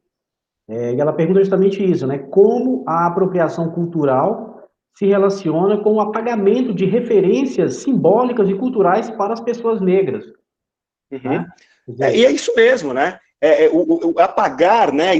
e ela pergunta justamente isso, né? Como a apropriação cultural se relaciona com o apagamento de referências simbólicas e culturais para as pessoas negras. Uhum. Né? E é isso mesmo, né? O apagar, né?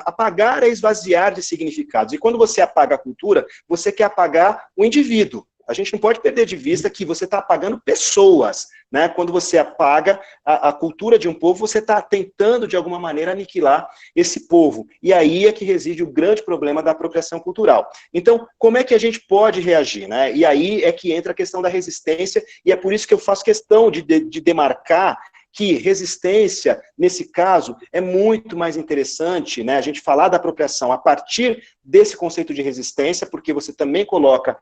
Apagar é esvaziar de significados. E quando você apaga a cultura, você quer apagar o indivíduo. A gente não pode perder de vista que você está apagando pessoas, né? Quando você apaga a cultura de um povo, você está tentando, de alguma maneira, aniquilar esse povo. E aí é que reside o grande problema da apropriação cultural. Então, como é que a gente pode reagir, né? E aí é que entra a questão da resistência, e é por isso que eu faço questão de demarcar que resistência, nesse caso, é muito mais interessante, né, a gente falar da apropriação a partir desse conceito de resistência, porque você também coloca,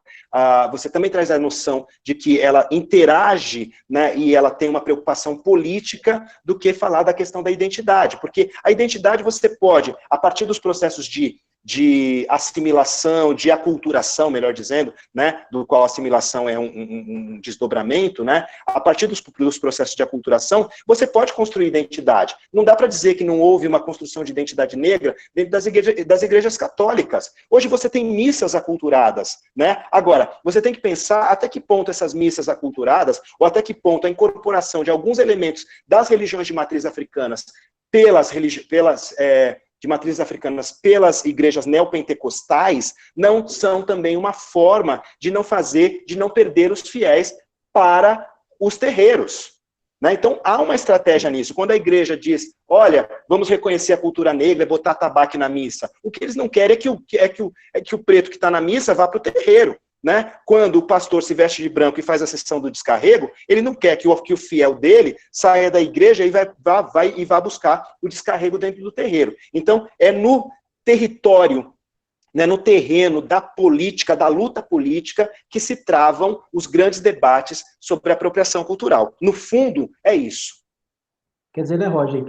você também traz a noção de que ela interage, né, e ela tem uma preocupação política, do que falar da questão da identidade, porque a identidade você pode, a partir dos processos de assimilação, de aculturação, melhor dizendo, né, do qual a assimilação é um desdobramento, né, a partir dos processos de aculturação, você pode construir identidade. Não dá para dizer que não houve uma construção de identidade negra dentro das igrejas católicas. Hoje você tem missas aculturadas, né? Agora, você tem que pensar até que ponto essas missas aculturadas, ou até que ponto a incorporação de alguns elementos das religiões de matriz africanas pelas igrejas neopentecostais, não são também uma forma de não perder os fiéis para os terreiros. Né? Então, há uma estratégia nisso. Quando a igreja diz, olha, vamos reconhecer a cultura negra e botar tabaco na missa, o que eles não querem é que o preto que está na missa vá para o terreiro. Né? Quando o pastor se veste de branco e faz a sessão do descarrego, ele não quer que o fiel dele saia da igreja e vá buscar o descarrego dentro do terreiro. Então, é no território, né, no terreno da política, da luta política, que se travam os grandes debates sobre a apropriação cultural. No fundo, é isso. Quer dizer, né, Roger,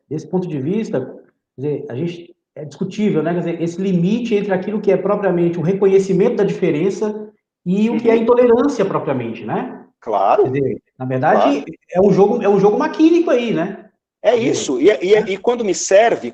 desse ponto de vista, quer dizer, a gente... é discutível, né? Quer dizer, esse limite entre aquilo que é propriamente o reconhecimento da diferença e o que é a intolerância propriamente, né? Claro. Quer dizer, na verdade, claro. É um jogo maquínico aí, né? É isso. E quando me serve,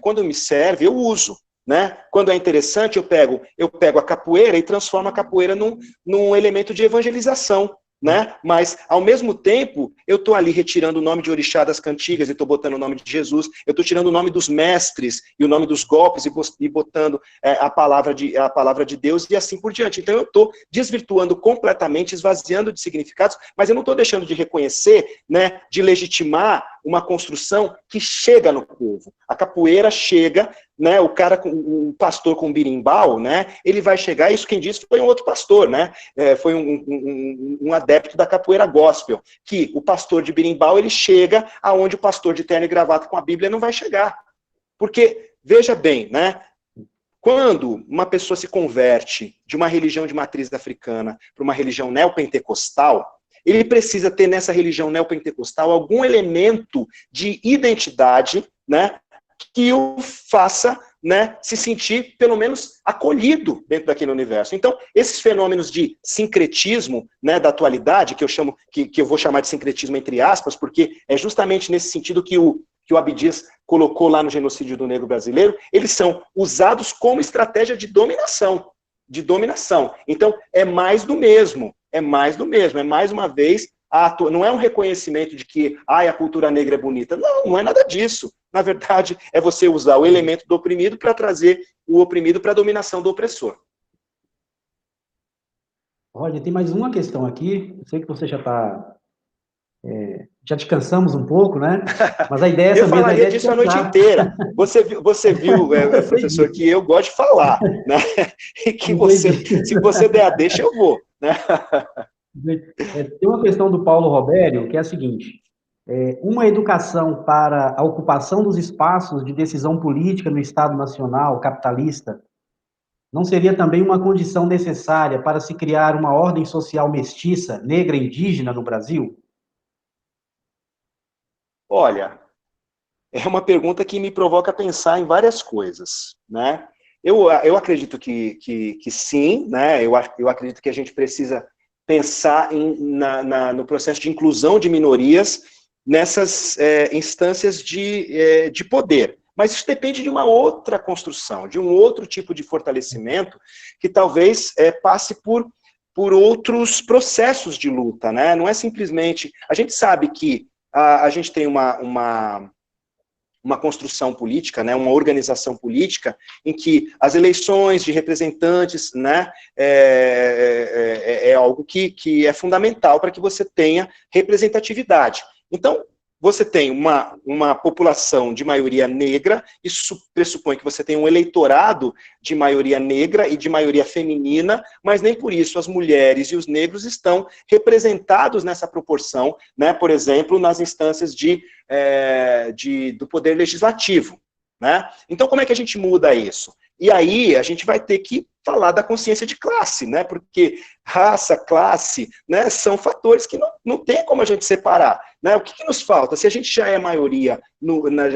eu uso. Né? Quando é interessante, eu pego a capoeira e transformo a capoeira num elemento de evangelização. Né? Mas, ao mesmo tempo, eu estou ali retirando o nome de orixá das cantigas e estou botando o nome de Jesus, eu estou tirando o nome dos mestres e o nome dos golpes e botando a palavra de Deus e assim por diante. Então, eu estou desvirtuando completamente, esvaziando de significados, mas eu não estou deixando de reconhecer, né, de legitimar uma construção que chega no povo. A capoeira chega, né, o pastor com birimbau, né, ele vai chegar, isso quem disse foi um outro pastor, né, foi um adepto da capoeira gospel, que o pastor de birimbau, ele chega aonde o pastor de terno e gravata com a Bíblia não vai chegar. Porque, veja bem, né, quando uma pessoa se converte de uma religião de matriz africana para uma religião neopentecostal, ele precisa ter nessa religião neopentecostal algum elemento de identidade, né, que o faça, né, se sentir, pelo menos, acolhido dentro daquele universo. Então, esses fenômenos de sincretismo, né, da atualidade, que eu vou chamar de sincretismo entre aspas, porque é justamente nesse sentido que o Abdias colocou lá no genocídio do negro brasileiro, eles são usados como estratégia de dominação. Então, é mais do mesmo. É mais uma vez, não é um reconhecimento de que a cultura negra é bonita. Não é nada disso. Na verdade, é você usar o elemento do oprimido para trazer o oprimido para a dominação do opressor. Roger, tem mais uma questão aqui. Eu sei que você já está... já descansamos um pouco, né? Mas a ideia é essa mesmo. Eu falaria disso a noite inteira. Você viu, professor, que eu gosto de falar, né? E que se você der a deixa, eu vou. Né? Tem uma questão do Paulo Robério, que é a seguinte: uma educação para a ocupação dos espaços de decisão política no Estado Nacional capitalista não seria também uma condição necessária para se criar uma ordem social mestiça, negra e indígena no Brasil? Olha, é uma pergunta que me provoca a pensar em várias coisas, né? Eu acredito que sim, né? Eu acredito que a gente precisa pensar no processo de inclusão de minorias nessas instâncias de poder. Mas isso depende de uma outra construção, de um outro tipo de fortalecimento que talvez passe por outros processos de luta, né? Não é simplesmente... A gente sabe que a gente tem uma construção política, né, uma organização política, em que as eleições de representantes, né, é algo que é fundamental para que você tenha representatividade. Então, você tem uma população de maioria negra, isso pressupõe que você tem um eleitorado de maioria negra e de maioria feminina, mas nem por isso as mulheres e os negros estão representados nessa proporção, né, por exemplo, nas instâncias do poder legislativo. Né? Então, como é que a gente muda isso? E aí, a gente vai ter que falar da consciência de classe, né? Porque raça, classe, né, são fatores que não tem como a gente separar. Né? O que nos falta? Se a gente já é a maioria,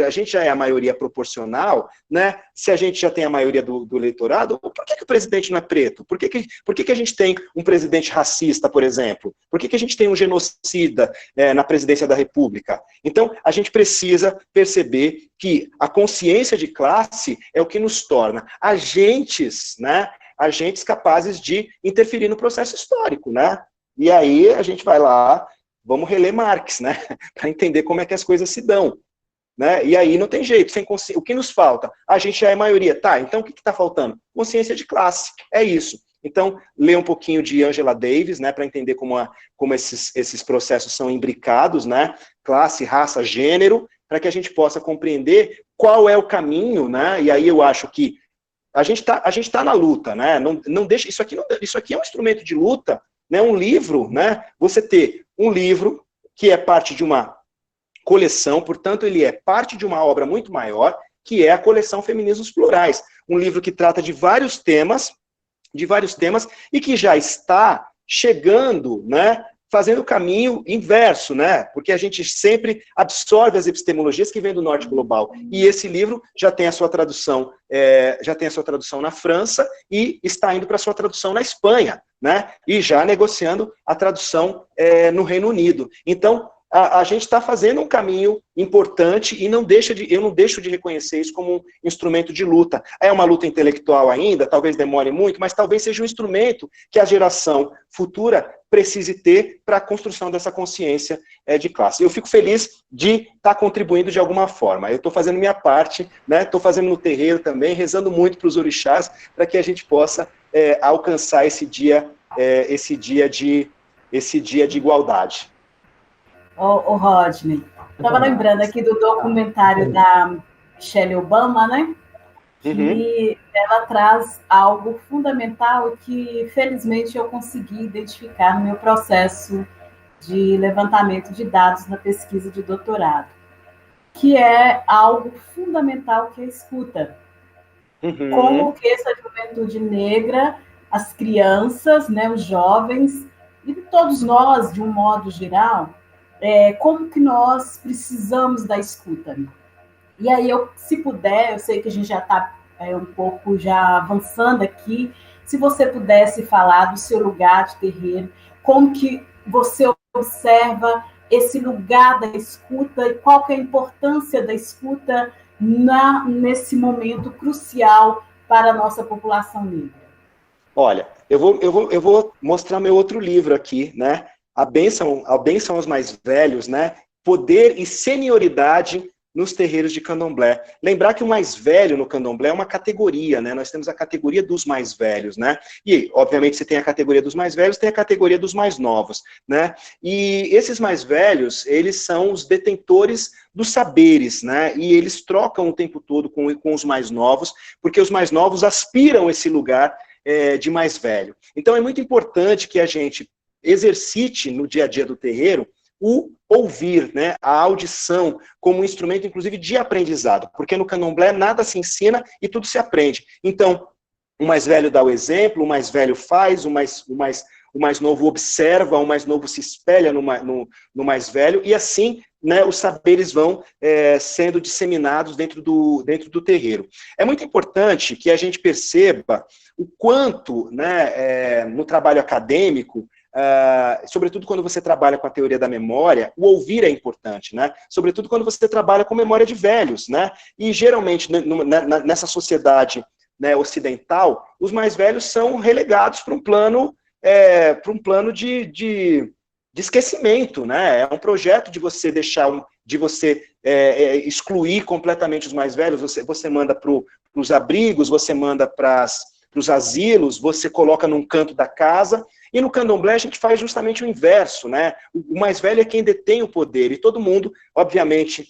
a gente já é a maioria proporcional, né? Se a gente já tem a maioria do eleitorado, por que o presidente não é preto? Por que a gente tem um presidente racista, por exemplo? Por que a gente tem um genocida na presidência da República? Então, a gente precisa perceber que a consciência de classe é o que nos torna agentes, né? Agentes capazes de interferir no processo histórico, né? E aí a gente vai lá, vamos reler Marx, né? Para entender como é que as coisas se dão, né? E aí não tem jeito, o que nos falta? A gente já é maioria, tá? Então o que está faltando? Consciência de classe, é isso. Então, lê um pouquinho de Angela Davis, né? Para entender como esses processos são imbricados, né? Classe, raça, gênero, para que a gente possa compreender qual é o caminho, né? E aí eu acho que a gente tá na luta, né? Não deixa, isso aqui é um instrumento de luta, né? Um livro, né? Você ter um livro que é parte de uma coleção, portanto, ele é parte de uma obra muito maior, que é a coleção Feminismos Plurais. Um livro que trata de vários temas, e que já está chegando, né? Fazendo o caminho inverso, né? Porque a gente sempre absorve as epistemologias que vêm do norte global. E esse livro já tem a sua tradução, na França e está indo para a sua tradução na Espanha, né? E já negociando a tradução no Reino Unido. Então, a gente está fazendo um caminho importante e eu não deixo de reconhecer isso como um instrumento de luta. É uma luta intelectual ainda, talvez demore muito, mas talvez seja um instrumento que a geração futura precise ter para a construção dessa consciência de classe. Eu fico feliz de estar contribuindo de alguma forma. Eu estou fazendo minha parte, né? Estou fazendo no terreiro também, rezando muito para os orixás, para que a gente possa alcançar esse dia de igualdade. Ô Rodney, estava lembrando aqui do documentário da Michelle Obama, né? Que ela traz algo fundamental que, felizmente, eu consegui identificar no meu processo de levantamento de dados na pesquisa de doutorado, que é algo fundamental que é a escuta. Como que essa juventude negra, as crianças, né, os jovens, e todos nós, de um modo geral, como que nós precisamos da escuta. E aí, se puder, eu sei que a gente já está um pouco já avançando aqui, se você pudesse falar do seu lugar de terreiro, como que você observa esse lugar da escuta e qual que é a importância da escuta nesse momento crucial para a nossa população negra. Olha, eu vou mostrar meu outro livro aqui, né? A bênção aos mais velhos, né? Poder e senioridade nos terreiros de candomblé. Lembrar que o mais velho no candomblé é uma categoria, né? Nós temos a categoria dos mais velhos, né? E, obviamente, você tem a categoria dos mais velhos, tem a categoria dos mais novos, né? E esses mais velhos, eles são os detentores dos saberes, né? E eles trocam o tempo todo com os mais novos, porque os mais novos aspiram esse lugar de mais velho. Então, é muito importante que a gente exercite no dia a dia do terreiro o ouvir, né, a audição como um instrumento, inclusive, de aprendizado, porque no candomblé nada se ensina e tudo se aprende. Então, o mais velho dá o exemplo, o mais velho faz, o mais novo observa, o mais novo se espelha no mais velho, e assim, né, os saberes vão sendo disseminados dentro do terreiro. É muito importante que a gente perceba o quanto, né, no trabalho acadêmico, sobretudo quando você trabalha com a teoria da memória, o ouvir é importante, né? Sobretudo quando você trabalha com memória de velhos, né? E geralmente nessa sociedade, né, ocidental, os mais velhos são relegados para um plano de esquecimento, né? É um projeto de você excluir completamente os mais velhos. Você manda para os abrigos, você manda para os asilos, você coloca num canto da casa E no candomblé a gente faz justamente o inverso, né? O mais velho é quem detém o poder, e todo mundo, obviamente,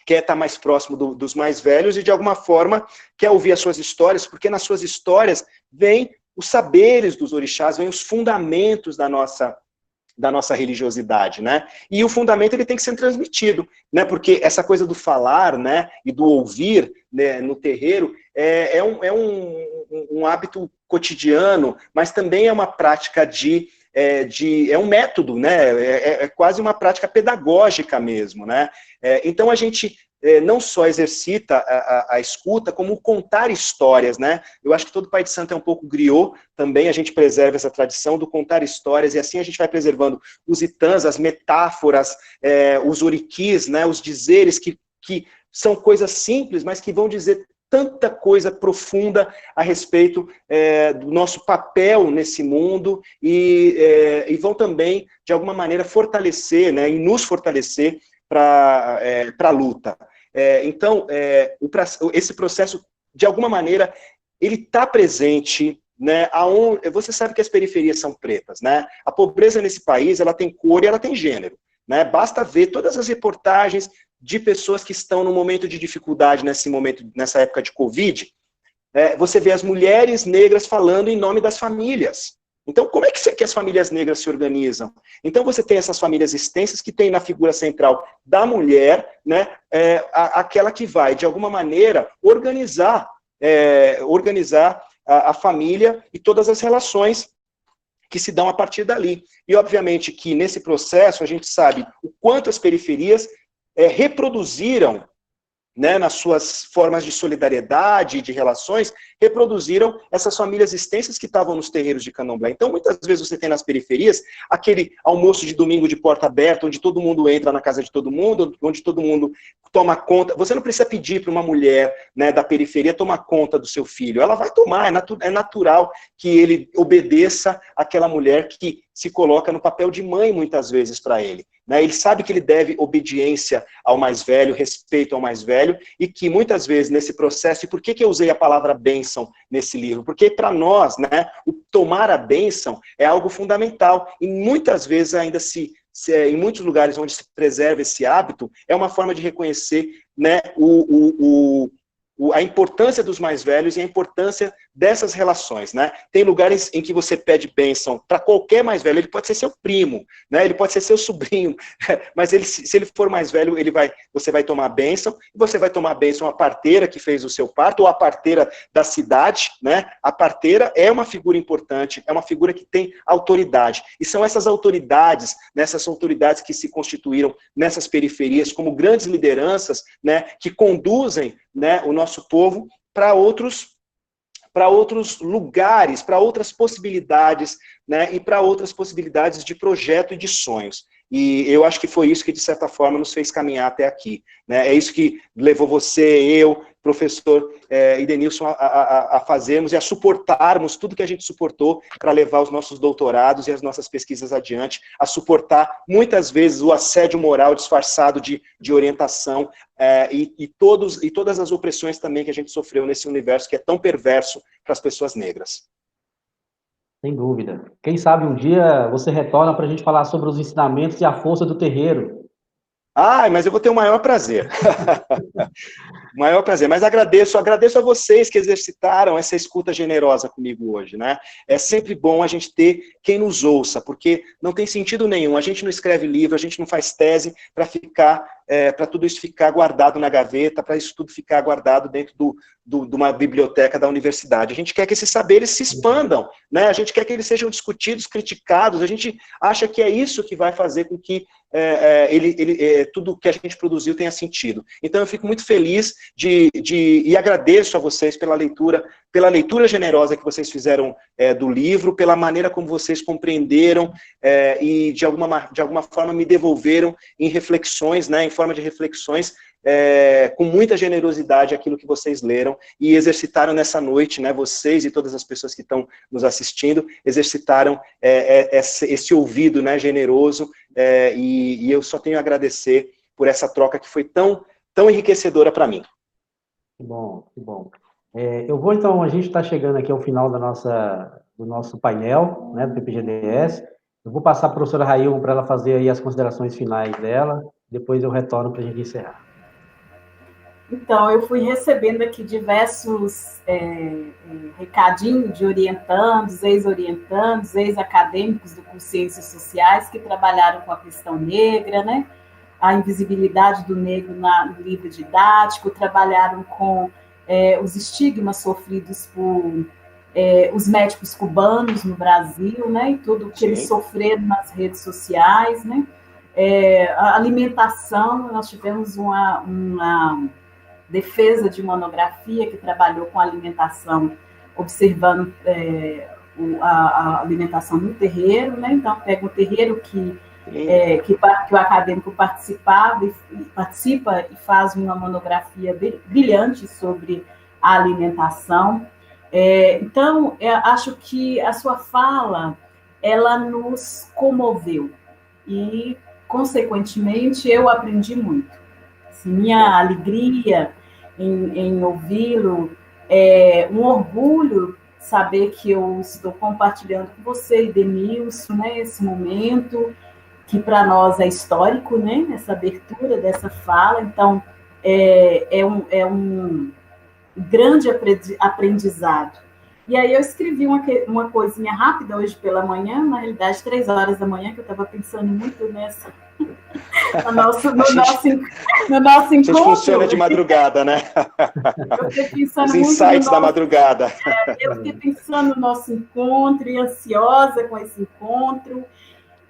quer estar mais próximo dos mais velhos e, de alguma forma, quer ouvir as suas histórias, porque nas suas histórias vêm os saberes dos orixás, vêm os fundamentos da nossa religiosidade, né? E o fundamento ele tem que ser transmitido, né? Porque essa coisa do falar, né, e do ouvir, né, no terreiro é um hábito cotidiano, mas também é uma prática é um método, né? É quase uma prática pedagógica mesmo, né? Então a gente não só exercita a escuta, como contar histórias, né? Eu acho que todo pai de santo é um pouco griot, também a gente preserva essa tradição do contar histórias, e assim a gente vai preservando os itãs, as metáforas, os oriquis, né? Os dizeres que são coisas simples, mas que vão dizer tanta coisa profunda a respeito do nosso papel nesse mundo e vão também, de alguma maneira, fortalecer, né? E nos fortalecer para a luta. Então, esse processo, de alguma maneira, ele está presente, né? Você sabe que as periferias são pretas, né? A pobreza nesse país, ela tem cor e ela tem gênero, né? Basta ver todas as reportagens de pessoas que estão no momento de dificuldade nessa época de Covid. Você vê as mulheres negras falando em nome das famílias. Então, como é que as famílias negras se organizam? Então, você tem essas famílias extensas que tem na figura central da mulher, né, aquela que vai, de alguma maneira, organizar a família e todas as relações que se dão a partir dali. E, obviamente, que nesse processo a gente sabe o quanto as periferias reproduziram, né, nas suas formas de solidariedade, de relações, reproduziram essas famílias extensas que estavam nos terreiros de candomblé. Então, muitas vezes você tem nas periferias aquele almoço de domingo de porta aberta, onde todo mundo entra na casa de todo mundo, onde todo mundo toma conta. Você não precisa pedir para uma mulher, né, da periferia tomar conta do seu filho. Ela vai tomar, é natural que ele obedeça àquela mulher que se coloca no papel de mãe, muitas vezes, para ele. Ele sabe que ele deve obediência ao mais velho, respeito ao mais velho, e que muitas vezes nesse processo, e por que eu usei a palavra bênção nesse livro? Porque para nós, né, o tomar a bênção é algo fundamental, e muitas vezes ainda em muitos lugares onde se preserva esse hábito, é uma forma de reconhecer, né, a importância dos mais velhos e a importância dessas relações, né? Tem lugares em que você pede bênção para qualquer mais velho, ele pode ser seu primo, né? Ele pode ser seu sobrinho, mas se ele for mais velho, você vai tomar bênção, e você vai tomar bênção a parteira que fez o seu parto, ou a parteira da cidade, né? A parteira é uma figura importante, é uma figura que tem autoridade, e são essas autoridades, nessas autoridades que se constituíram nessas periferias como grandes lideranças, né? Que conduzem, né, o nosso povo para outros lugares, para outras possibilidades, né, e para outras possibilidades de projeto e de sonhos. E eu acho que foi isso que, de certa forma, nos fez caminhar até aqui, né? É isso que levou você, eu, professor Edenilson, a fazermos e a suportarmos tudo que a gente suportou para levar os nossos doutorados e as nossas pesquisas adiante, a suportar, muitas vezes, o assédio moral disfarçado de orientação, e todas as opressões também que a gente sofreu nesse universo que é tão perverso para as pessoas negras. Sem dúvida. Quem sabe um dia você retorna para a gente falar sobre os ensinamentos e a força do terreiro. Mas eu vou ter o maior prazer. O maior prazer. Mas agradeço a vocês que exercitaram essa escuta generosa comigo hoje, né? É sempre bom a gente ter quem nos ouça, porque não tem sentido nenhum. A gente não escreve livro, a gente não faz tese para tudo isso ficar guardado na gaveta, para isso tudo ficar guardado dentro de uma biblioteca da universidade. A gente quer que esses saberes se expandam, né? A gente quer que eles sejam discutidos, criticados. A gente acha que é isso que vai fazer com que tudo que a gente produziu tenha sentido. Então eu fico muito feliz e agradeço a vocês pela leitura generosa que vocês fizeram do livro, pela maneira como vocês compreenderam e de alguma forma me devolveram em reflexões, né, em forma de reflexões, com muita generosidade aquilo que vocês leram e exercitaram nessa noite, né, vocês e todas as pessoas que estão nos assistindo, exercitaram esse ouvido, né, generoso, e eu só tenho a agradecer por essa troca que foi tão enriquecedora para mim. Que bom, que bom. Eu vou, então, a gente está chegando aqui ao final da do nosso painel, né, do PPGDS. Eu vou passar para a professora Railma para ela fazer aí as considerações finais dela, depois eu retorno para a gente encerrar. Então, eu fui recebendo aqui diversos recadinhos de orientandos, ex-orientandos, ex-acadêmicos do curso Ciências Sociais que trabalharam com a questão negra, né? A invisibilidade do negro no livro didático, trabalharam com os estigmas sofridos por os médicos cubanos no Brasil, né? E tudo que eles sofreram nas redes sociais, né? A alimentação, nós tivemos uma defesa de monografia que trabalhou com alimentação, observando a alimentação no terreiro, né? Então, pega um terreiro que o acadêmico participa e faz uma monografia brilhante sobre a alimentação. Então, eu acho que a sua fala, ela nos comoveu e, consequentemente, eu aprendi muito. Assim, minha alegria em ouvi-lo, um orgulho saber que eu estou compartilhando com você e Denilson, né, esse momento que para nós é histórico, né, essa abertura dessa fala. Então, é um grande aprendizado. E aí eu escrevi uma coisinha rápida hoje pela manhã, na realidade 3 horas da manhã, que eu estava pensando muito nessa... no nosso encontro. A gente funciona de madrugada, né? Eu fiquei pensando os insights da madrugada. Eu fiquei pensando no nosso encontro e ansiosa com esse encontro.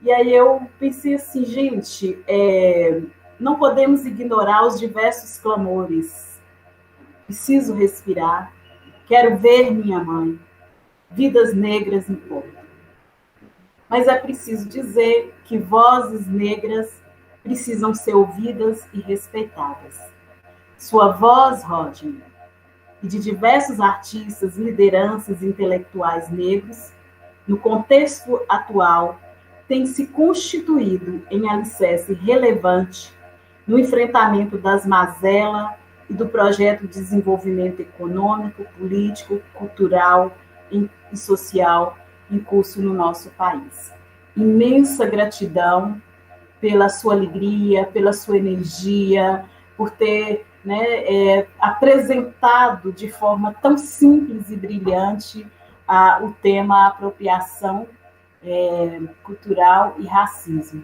E aí eu pensei assim, gente, não podemos ignorar os diversos clamores. Preciso respirar. Quero ver minha mãe. Vidas negras importam. Mas é preciso dizer que vozes negras precisam ser ouvidas e respeitadas. Sua voz, Rodney, e de diversos artistas, lideranças intelectuais negros, no contexto atual, tem se constituído em alicerce relevante no enfrentamento das mazelas e do projeto de desenvolvimento econômico, político, cultural e social em curso no nosso país. Imensa gratidão pela sua alegria, pela sua energia, por ter apresentado de forma tão simples e brilhante o tema apropriação cultural e racismo.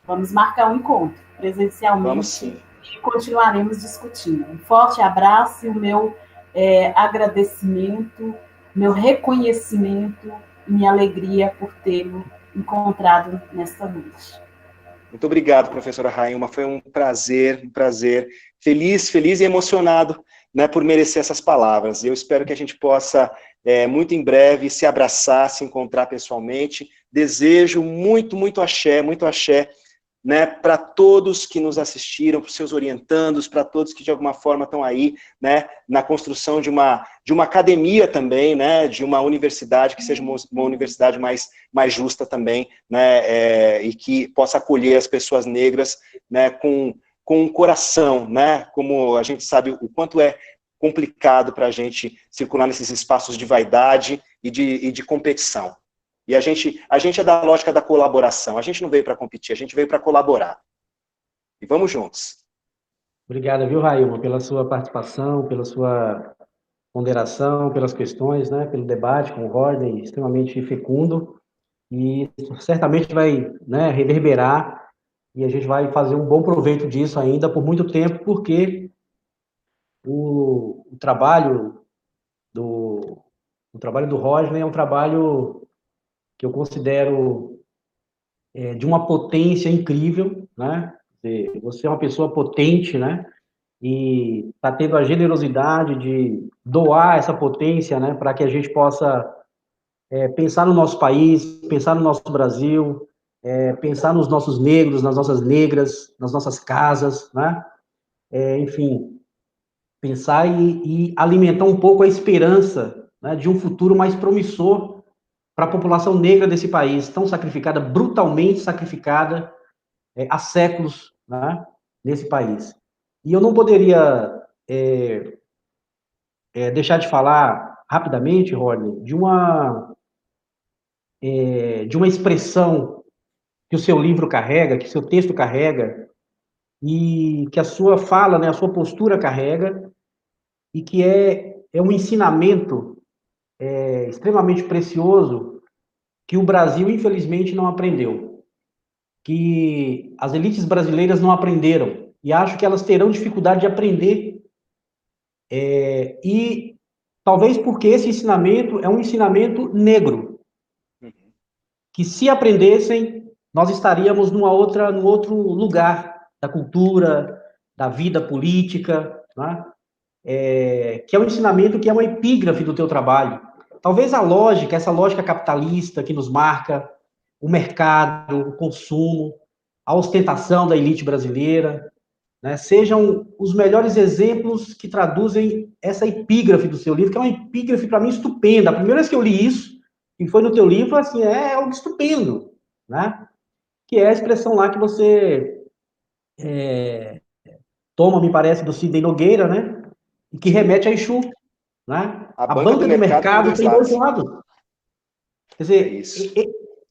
Vamos marcar um encontro presencialmente. Vamos sim. E continuaremos discutindo. Um forte abraço e o meu agradecimento, meu reconhecimento e minha alegria por tê-lo encontrado nesta noite. Muito obrigado, professora Railma. Foi um prazer. Feliz e emocionado, né, por merecer essas palavras. Eu espero que a gente possa, muito em breve, se abraçar, se encontrar pessoalmente. Desejo muito axé, né, para todos que nos assistiram, para os seus orientandos, para todos que de alguma forma estão aí, né, na construção de uma academia também, né, de uma universidade que seja uma universidade mais justa também, né, e que possa acolher as pessoas negras, né, com um coração, né, como a gente sabe o quanto é complicado para a gente circular nesses espaços de vaidade e de competição. E a gente é da lógica da colaboração. A gente não veio para competir, a gente veio para colaborar. E vamos juntos. Obrigado, viu, Railma, pela sua participação, pela sua ponderação, pelas questões, né, pelo debate com o Rodney, extremamente fecundo. E certamente vai, né, reverberar e a gente vai fazer um bom proveito disso ainda por muito tempo, porque o trabalho do Rodney é um trabalho que eu considero de uma potência incrível, né? Você é uma pessoa potente, né? E está tendo a generosidade de doar essa potência, né? Para que a gente possa pensar no nosso país, pensar no nosso Brasil, pensar nos nossos negros, nas nossas negras, nas nossas casas, né? Enfim, pensar e alimentar um pouco a esperança, né, de um futuro mais promissor para a população negra desse país, tão sacrificada, brutalmente sacrificada há séculos, né, nesse país. E eu não poderia deixar de falar rapidamente, Rodney, de uma de uma expressão que o seu livro carrega, que o seu texto carrega, e que a sua fala, né, a sua postura carrega, e que é um ensinamento extremamente precioso que o Brasil, infelizmente, não aprendeu, que as elites brasileiras não aprenderam, e acho que elas terão dificuldade de aprender, e talvez porque esse ensinamento é um ensinamento negro, que se aprendessem, nós estaríamos num outro lugar da cultura, da vida política, né? Que é um ensinamento que é uma epígrafe do teu trabalho. Talvez essa lógica capitalista que nos marca, o mercado, o consumo, a ostentação da elite brasileira, né, sejam os melhores exemplos que traduzem essa epígrafe do seu livro, que é uma epígrafe, para mim, estupenda. A primeira vez que eu li isso, e foi no teu livro, assim, é algo estupendo, né? Que é a expressão lá que você toma, me parece, do Sidney Nogueira, né? E que remete a Exu, né? A A banca banca do do mercado mercado tem dois tem dois lados. lados. Quer dizer,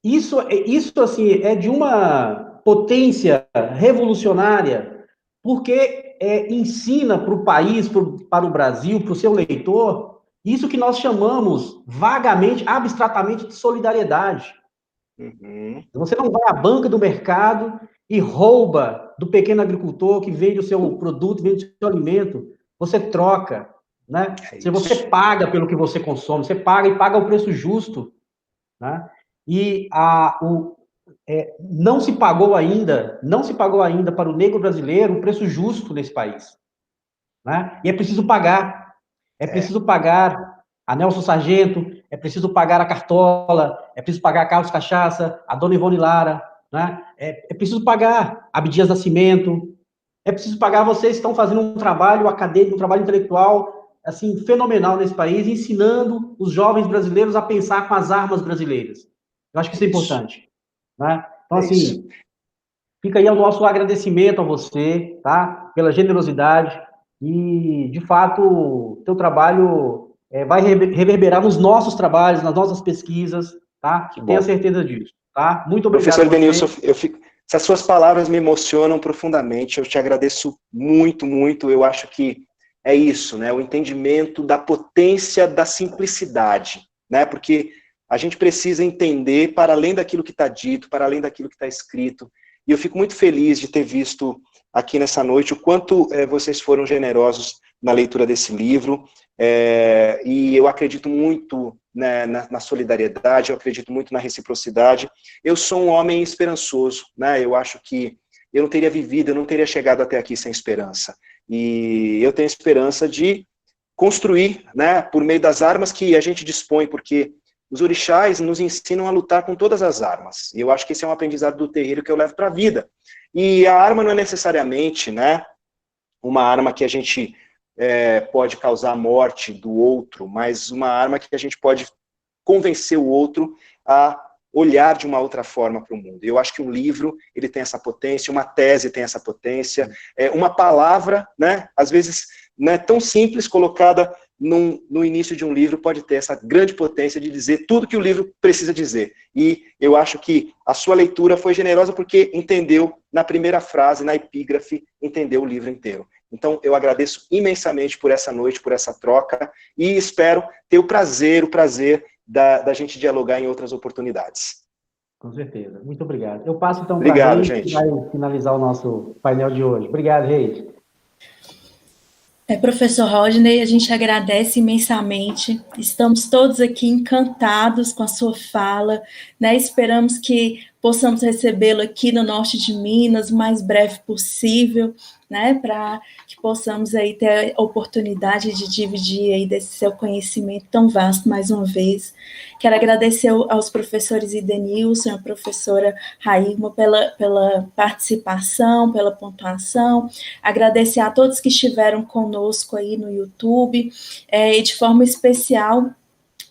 Isso. isso assim, é de uma potência revolucionária, porque ensina para o país, para o Brasil, para o seu leitor, isso que nós chamamos vagamente, abstratamente, de solidariedade. Uhum. Você não vai à banca do mercado e rouba do pequeno agricultor que vende o seu produto, vende o seu alimento. Você troca, né? Se você paga pelo que você consome, você paga e paga o preço justo, né? E não se pagou ainda para o negro brasileiro o preço justo nesse país, né? E é preciso pagar. É preciso pagar a Nelson Sargento, é preciso pagar a Cartola, é preciso pagar a Carlos Cachaça, a Dona Ivone Lara, né? É preciso pagar a Abdias Nascimento, é preciso pagar vocês que estão fazendo um trabalho acadêmico, um trabalho intelectual, assim, fenomenal nesse país, ensinando os jovens brasileiros a pensar com as armas brasileiras. Eu acho que isso é importante, né? Então, assim, fica aí o nosso agradecimento a você, tá? Pela generosidade e, de fato, o teu trabalho vai reverberar nos nossos trabalhos, nas nossas pesquisas, tá? Tenha certeza disso, tá? Muito obrigado a Professor Denilson, você. essas suas palavras me emocionam profundamente, eu te agradeço muito, muito, eu acho que é isso, né? O entendimento da potência da simplicidade, né? Porque a gente precisa entender para além daquilo que está dito, para além daquilo que está escrito. E eu fico muito feliz de ter visto aqui nessa noite o quanto vocês foram generosos na leitura desse livro. E eu acredito muito, né, na solidariedade, eu acredito muito na reciprocidade. Eu sou um homem esperançoso, né? Eu acho que eu não teria vivido, eu não teria chegado até aqui sem esperança. E eu tenho esperança de construir, né, por meio das armas que a gente dispõe, porque os orixás nos ensinam a lutar com todas as armas. E eu acho que esse é um aprendizado do terreiro que eu levo para a vida. E a arma não é necessariamente, né, uma arma que a gente pode causar a morte do outro, mas uma arma que a gente pode convencer o outro a olhar de uma outra forma para o mundo. Eu acho que um livro, ele tem essa potência, uma tese tem essa potência, uma palavra, né, às vezes não é tão simples, colocada no início de um livro, pode ter essa grande potência de dizer tudo que o livro precisa dizer. E eu acho que a sua leitura foi generosa porque entendeu, na primeira frase, na epígrafe, entendeu o livro inteiro. Então, eu agradeço imensamente por essa noite, por essa troca, e espero ter o prazer da gente dialogar em outras oportunidades. Com certeza. Muito obrigado. Eu passo, então, para Obrigado, a Reide, gente. que vai finalizar o nosso painel de hoje. Obrigado, Reide. Professor Rodney, a gente agradece imensamente, estamos todos aqui encantados com a sua fala, né? Esperamos que possamos recebê-lo aqui no norte de Minas o mais breve possível, né? Para que possamos aí ter a oportunidade de dividir aí desse seu conhecimento tão vasto mais uma vez. Quero agradecer aos professores Edenilson e a professora Rairma pela participação, pela pontuação, agradecer a todos que estiveram conosco aí no YouTube, e de forma especial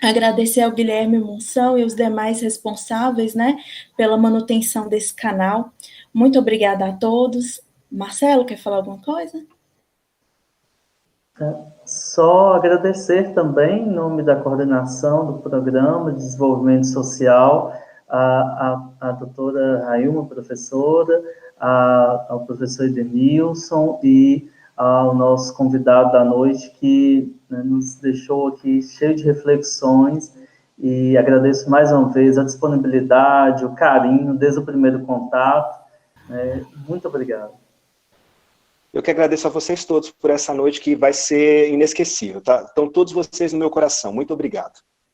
agradecer ao Guilherme Monção e os demais responsáveis, né, pela manutenção desse canal. Muito obrigada a todos. Marcelo, quer falar alguma coisa? Só agradecer também, em nome da coordenação do Programa de Desenvolvimento Social, a doutora Railma, professora, ao professor Edenilson e ao nosso convidado da noite, que, né, nos deixou aqui cheio de reflexões, e agradeço mais uma vez a disponibilidade, o carinho, desde o primeiro contato. Muito obrigado. Eu que agradeço a vocês todos por essa noite que vai ser inesquecível, tá? Estão todos vocês no meu coração. Muito obrigado.